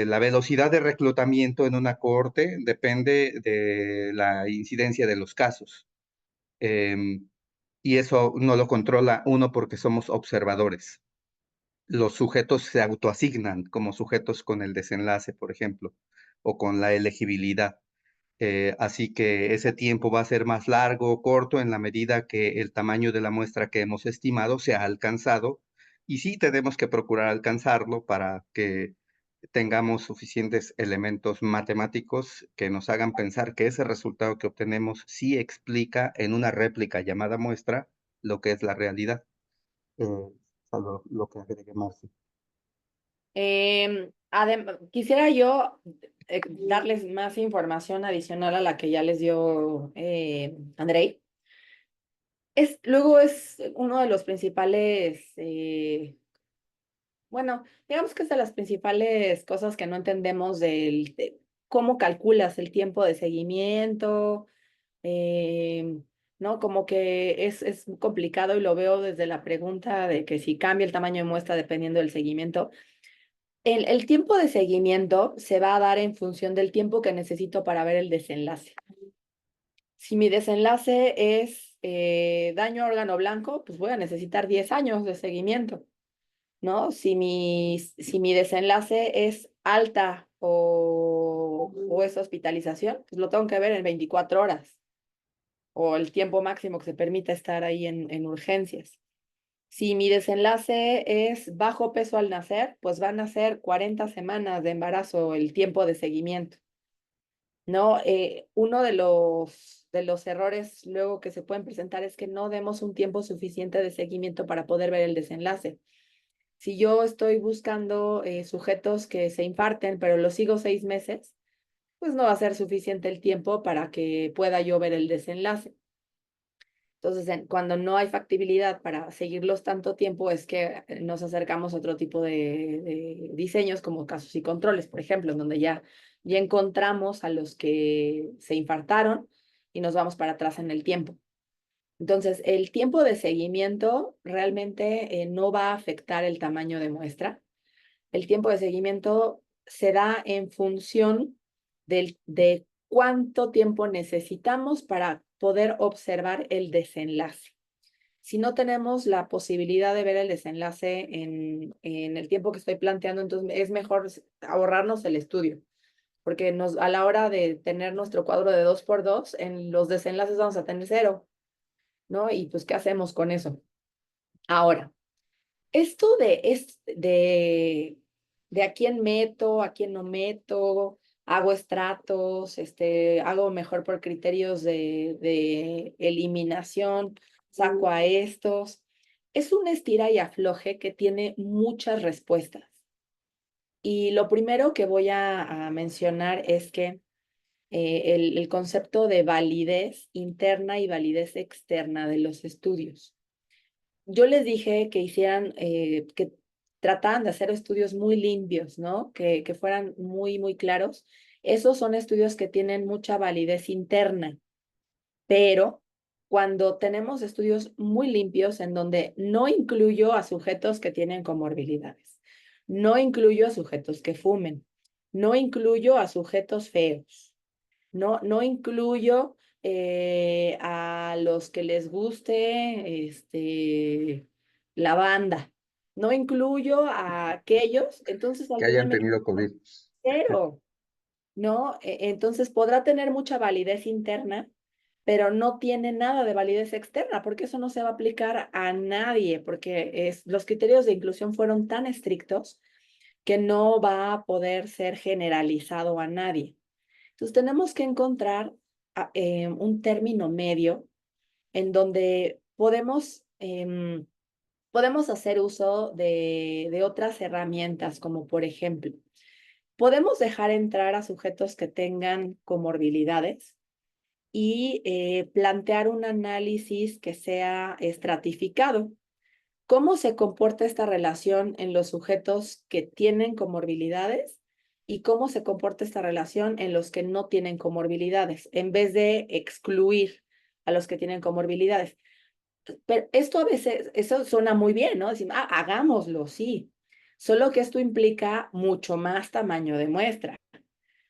la velocidad de reclutamiento en una cohorte depende de la incidencia de los casos. Y eso no lo controla uno porque somos observadores. Los sujetos se autoasignan como sujetos con el desenlace, por ejemplo, o con la elegibilidad. Así que ese tiempo va a ser más largo o corto en la medida que el tamaño de la muestra que hemos estimado se ha alcanzado. Y sí tenemos que procurar alcanzarlo para que tengamos suficientes elementos matemáticos que nos hagan pensar que ese resultado que obtenemos sí explica en una réplica llamada muestra lo que es la realidad. Salvo lo que agregue Marci. Quisiera yo darles más información adicional a la que ya les dio Andrei. Luego es uno de los principales, bueno, digamos que es de las principales cosas que no entendemos de cómo calculas el tiempo de seguimiento, ¿no? Como que es complicado y lo veo desde la pregunta de que si cambia el tamaño de muestra dependiendo del seguimiento. El tiempo de seguimiento se va a dar en función del tiempo que necesito para ver el desenlace. Si mi desenlace es daño a órgano blanco, pues voy a necesitar 10 años de seguimiento, ¿no? Si mi desenlace es alta o es hospitalización, pues lo tengo que ver en 24 horas o el tiempo máximo que se permita estar ahí en urgencias. Si mi desenlace es bajo peso al nacer, pues van a ser 40 semanas de embarazo el tiempo de seguimiento, ¿no? Uno de los errores luego que se pueden presentar es que no demos un tiempo suficiente de seguimiento para poder ver el desenlace. Si yo estoy buscando sujetos que se infarten, pero los sigo 6 meses, pues no va a ser suficiente el tiempo para que pueda yo ver el desenlace. Entonces, cuando no hay factibilidad para seguirlos tanto tiempo, es que nos acercamos a otro tipo de diseños, como casos y controles, por ejemplo, en donde ya encontramos a los que se infartaron y nos vamos para atrás en el tiempo. Entonces, el tiempo de seguimiento realmente no va a afectar el tamaño de muestra. El tiempo de seguimiento se da en función de cuánto tiempo necesitamos para poder observar el desenlace. Si no tenemos la posibilidad de ver el desenlace en el tiempo que estoy planteando, entonces es mejor ahorrarnos el estudio, porque a la hora de tener nuestro cuadro de 2x2, en los desenlaces vamos a tener 0, ¿no? Y pues, ¿qué hacemos con eso? Ahora, esto de a quién meto, a quién no meto, hago estratos, hago mejor por criterios de eliminación, saco a estos. Es un estira y afloje que tiene muchas respuestas. Y lo primero que voy a mencionar es que el concepto de validez interna y validez externa de los estudios. Yo les dije que hicieran, que trataran de hacer estudios muy limpios, ¿no? Que fueran muy, muy claros. Esos son estudios que tienen mucha validez interna, pero cuando tenemos estudios muy limpios en donde no incluyo a sujetos que tienen comorbilidades, no incluyo a sujetos que fumen, no incluyo a sujetos feos, no incluyo a los que les guste la banda, no incluyo a aquellos, entonces al Que final hayan me tenido quedo COVID. cero, ¿no? Entonces podrá tener mucha validez interna, pero no tiene nada de validez externa, porque eso no se va a aplicar a nadie, porque los criterios de inclusión fueron tan estrictos que no va a poder ser generalizado a nadie. Entonces tenemos que encontrar un término medio en donde podemos hacer uso de otras herramientas, como por ejemplo, podemos dejar entrar a sujetos que tengan comorbilidades y plantear un análisis que sea estratificado. ¿Cómo se comporta esta relación en los sujetos que tienen comorbilidades y cómo se comporta esta relación en los que no tienen comorbilidades, en vez de excluir a los que tienen comorbilidades? Pero esto a veces, eso suena muy bien, ¿no? Decir, hagámoslo, sí. Solo que esto implica mucho más tamaño de muestra,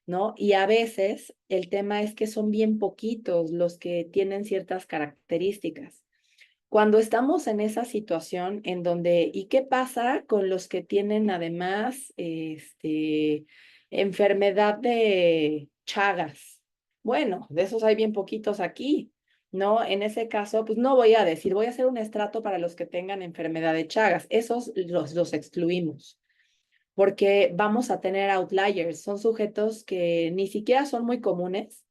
¿no? Y a veces el tema es que son bien poquitos los que tienen ciertas características. Cuando estamos en esa situación en donde, ¿y qué pasa con los que tienen además enfermedad de Chagas? Bueno, de esos hay bien poquitos aquí, ¿no? En ese caso, pues no voy a decir, voy a hacer un estrato para los que tengan enfermedad de Chagas. Esos los excluimos porque vamos a tener outliers, son sujetos que ni siquiera son muy comunes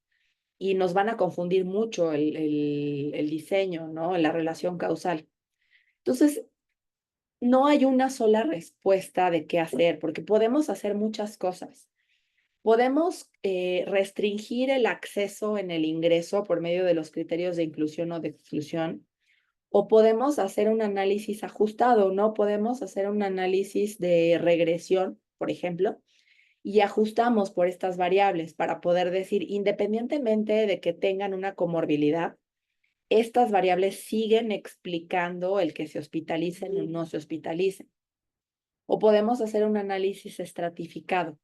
y nos van a confundir mucho el diseño, ¿no? La relación causal. Entonces, no hay una sola respuesta de qué hacer, porque podemos hacer muchas cosas. Podemos restringir el acceso en el ingreso por medio de los criterios de inclusión o de exclusión, o podemos hacer un análisis ajustado, ¿no? Podemos hacer un análisis de regresión, por ejemplo, y ajustamos por estas variables para poder decir, independientemente de que tengan una comorbilidad, estas variables siguen explicando el que se hospitalicen o no se hospitalicen. O podemos hacer un análisis estratificado,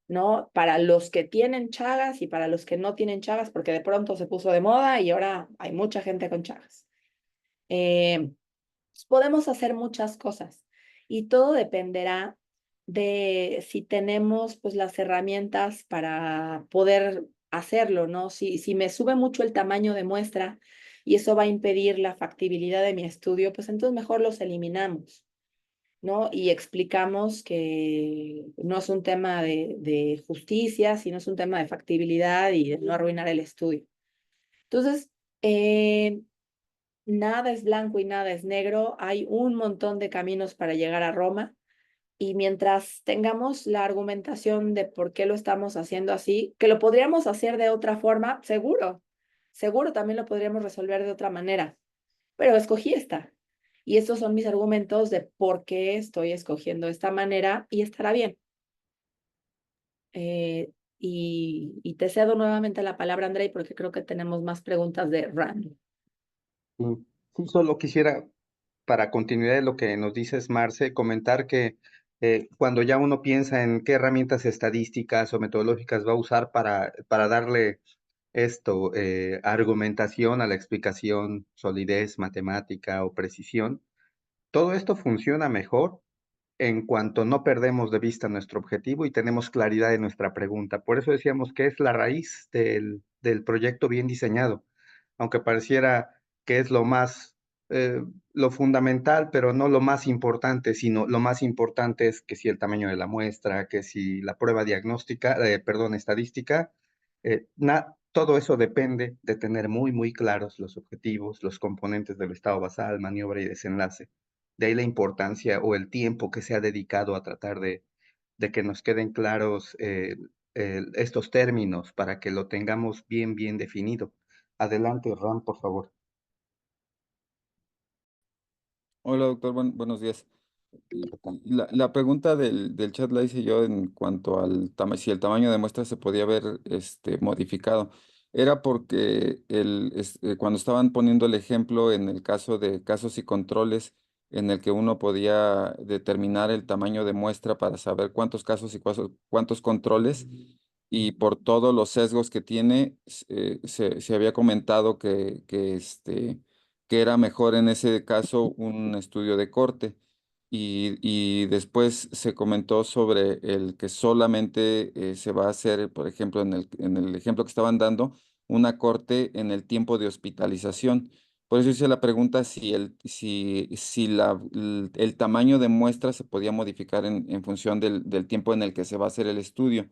¿no? Para los que tienen Chagas y para los que no tienen Chagas, porque de pronto se puso de moda y ahora hay mucha gente con Chagas. Podemos hacer muchas cosas y todo dependerá de si tenemos pues las herramientas para poder hacerlo, ¿no? Si me sube mucho el tamaño de muestra y eso va a impedir la factibilidad de mi estudio, pues entonces mejor los eliminamos, ¿no? Y explicamos que no es un tema de justicia, sino es un tema de factibilidad y de no arruinar el estudio. Entonces, nada es blanco y nada es negro. Hay un montón de caminos para llegar a Roma y mientras tengamos la argumentación de por qué lo estamos haciendo así, que lo podríamos hacer de otra forma, seguro, seguro también lo podríamos resolver de otra manera, pero escogí esta. Y estos son mis argumentos de por qué estoy escogiendo esta manera y estará bien. Y te cedo nuevamente la palabra, Andrei, porque creo que tenemos más preguntas de Rand. Sí, solo quisiera, para continuidad de lo que nos dices, Marce, comentar que cuando ya uno piensa en qué herramientas estadísticas o metodológicas va a usar para darle argumentación a la explicación, solidez matemática o precisión, todo esto funciona mejor en cuanto no perdemos de vista nuestro objetivo y tenemos claridad en nuestra pregunta. Por eso decíamos que es la raíz del proyecto bien diseñado, aunque pareciera que es lo fundamental, pero no lo más importante, sino lo más importante es que si el tamaño de la muestra, que si la prueba diagnóstica, estadística, todo eso depende de tener muy, muy claros los objetivos, los componentes del estado basal, maniobra y desenlace. De ahí la importancia o el tiempo que se ha dedicado a tratar de que nos queden claros estos términos para que lo tengamos bien, bien definido. Adelante, Ram, por favor. Hola, doctor, buenos días. La pregunta del chat la hice yo en cuanto al tamaño, si el tamaño de muestra se podía haber modificado. era porque cuando estaban poniendo el ejemplo en el caso de casos y controles, en el que uno podía determinar el tamaño de muestra para saber cuántos casos y cuántos controles, y por todos los sesgos que tiene, se había comentado que era mejor en ese caso un estudio de corte. Y después se comentó sobre el que solamente se va a hacer, por ejemplo, en el ejemplo que estaban dando, una corte en el tiempo de hospitalización. Por eso hice la pregunta si el tamaño de muestra se podía modificar en función del tiempo en el que se va a hacer el estudio.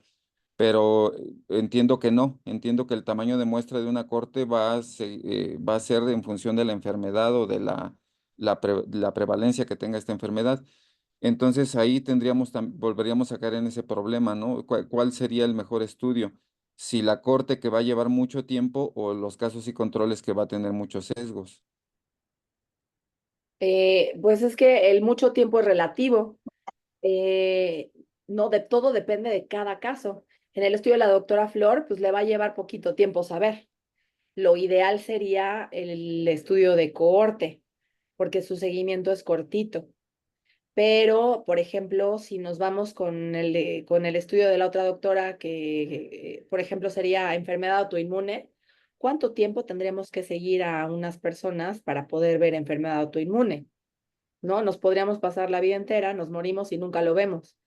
Pero entiendo que no, entiendo que el tamaño de muestra de una corte va a ser en función de la enfermedad o de la prevalencia que tenga esta enfermedad. Entonces ahí volveríamos a caer en ese problema, ¿no? ¿Cuál sería el mejor estudio? Si la corte, que va a llevar mucho tiempo, o los casos y controles, que va a tener muchos sesgos. Pues es que el mucho tiempo es relativo. eh, no, de todo depende de cada caso. En el estudio de la doctora Flor, pues le va a llevar poquito tiempo saber. Lo ideal sería el estudio de cohorte, porque su seguimiento es cortito. Pero, por ejemplo, si nos vamos con el estudio de la otra doctora, que, por ejemplo, sería enfermedad autoinmune, ¿cuánto tiempo tendríamos que seguir a unas personas para poder ver enfermedad autoinmune? ¿No? Nos podríamos pasar la vida entera, nos morimos y nunca lo vemos.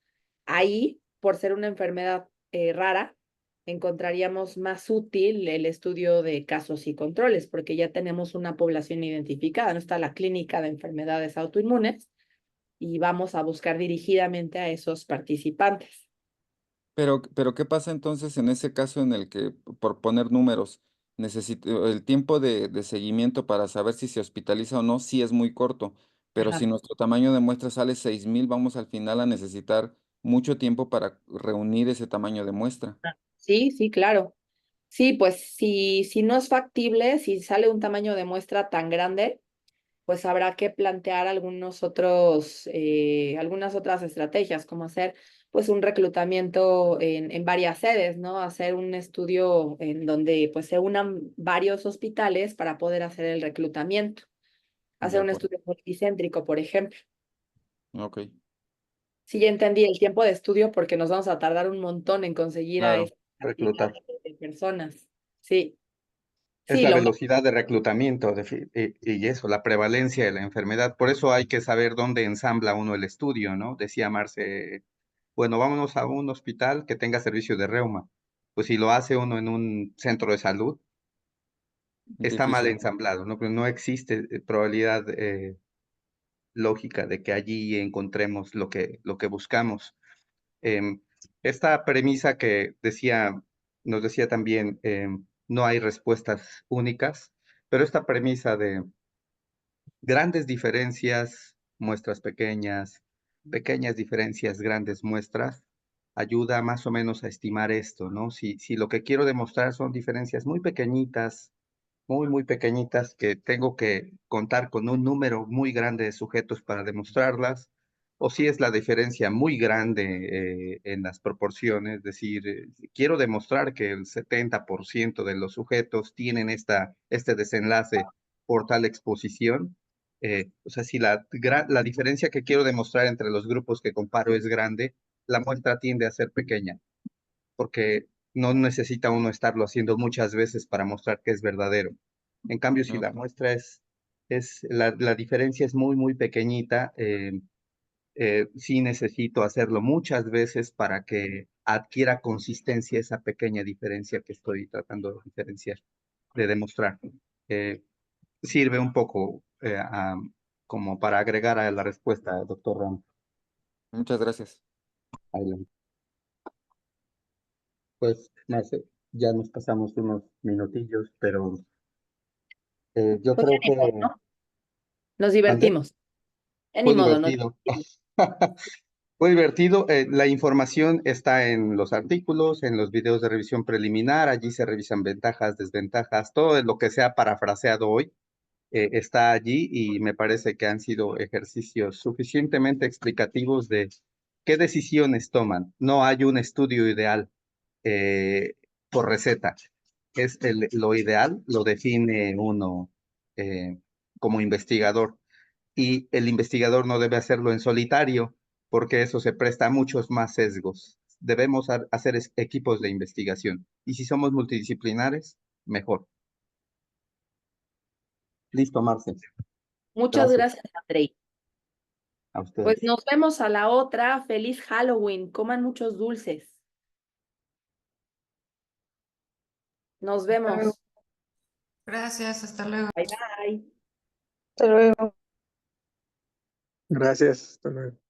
Ahí, por ser una enfermedad rara, encontraríamos más útil el estudio de casos y controles, porque ya tenemos una población identificada, no está la clínica de enfermedades autoinmunes y vamos a buscar dirigidamente a esos participantes. Pero ¿qué pasa entonces en ese caso en el que, por poner números, necesito el tiempo de seguimiento para saber si se hospitaliza o no? Sí es muy corto, pero si Ajá. nuestro tamaño de muestra sale 6,000, vamos al final a necesitar mucho tiempo para reunir ese tamaño de muestra. Sí, sí, claro. Sí, pues si no es factible, si sale un tamaño de muestra tan grande, pues habrá que plantear algunas otras estrategias, como hacer pues un reclutamiento en varias sedes, ¿no? Hacer un estudio en donde pues se unan varios hospitales para poder hacer el reclutamiento. De Hacer un acuerdo. estudio multicéntrico, por ejemplo. Ok, Sí, ya entendí el tiempo de estudio porque nos vamos a tardar un montón en conseguir a Claro, esa cantidad reclutar. de personas. Sí, Es sí, la lo más. velocidad de reclutamiento y eso, la prevalencia de la enfermedad. Por eso hay que saber dónde ensambla uno el estudio, ¿no? Decía Marce, bueno, vámonos a un hospital que tenga servicio de reuma. Pues si lo hace uno en un centro de salud, está mal difícil. ensamblado, ¿no? Pero no existe probabilidad lógica de que allí encontremos lo que buscamos. Em, Esta premisa que nos decía también, no hay respuestas únicas, pero esta premisa de grandes diferencias, muestras pequeñas, pequeñas diferencias, grandes muestras, ayuda más o menos a estimar esto, ¿no? Si lo que quiero demostrar son diferencias muy pequeñitas, muy pequeñitas, que tengo que contar con un número muy grande de sujetos para demostrarlas, o si es la diferencia muy grande en las proporciones, es decir, si quiero demostrar que el 70% de los sujetos tienen este desenlace por tal exposición. O sea, si la diferencia que quiero demostrar entre los grupos que comparo es grande, la muestra tiende a ser pequeña, porque no necesita uno estarlo haciendo muchas veces para mostrar que es verdadero. En cambio, si la Ok. muestra la diferencia es muy pequeñita, sí necesito hacerlo muchas veces para que adquiera consistencia esa pequeña diferencia que estoy tratando de diferenciar, de demostrar. Sirve un poco como para agregar a la respuesta, doctor Ram. Muchas gracias. Adelante. Pues, Marce, ya nos pasamos unos minutillos, pero yo Pues ya creo ni modo, que ¿no? Nos mandé. divertimos. Ya ni Fue modo, nos divertido. divertimos. Fue divertido. La información está en los artículos, en los videos de revisión preliminar. Allí se revisan ventajas, desventajas, todo lo que se ha parafraseado hoy está allí y me parece que han sido ejercicios suficientemente explicativos de qué decisiones toman. No hay un estudio ideal eh, por receta. es lo ideal, lo define uno como investigador. Y el investigador no debe hacerlo en solitario, porque eso se presta a muchos más sesgos. Debemos hacer equipos de investigación. Y si somos multidisciplinares, mejor. Listo, Marcel. Muchas Gracias gracias, Andrei. a Pues ustedes. nos vemos a la otra. Feliz Halloween. Coman muchos dulces. Nos vemos. Gracias, hasta luego. Bye bye. Hasta luego. Gracias. Hasta luego.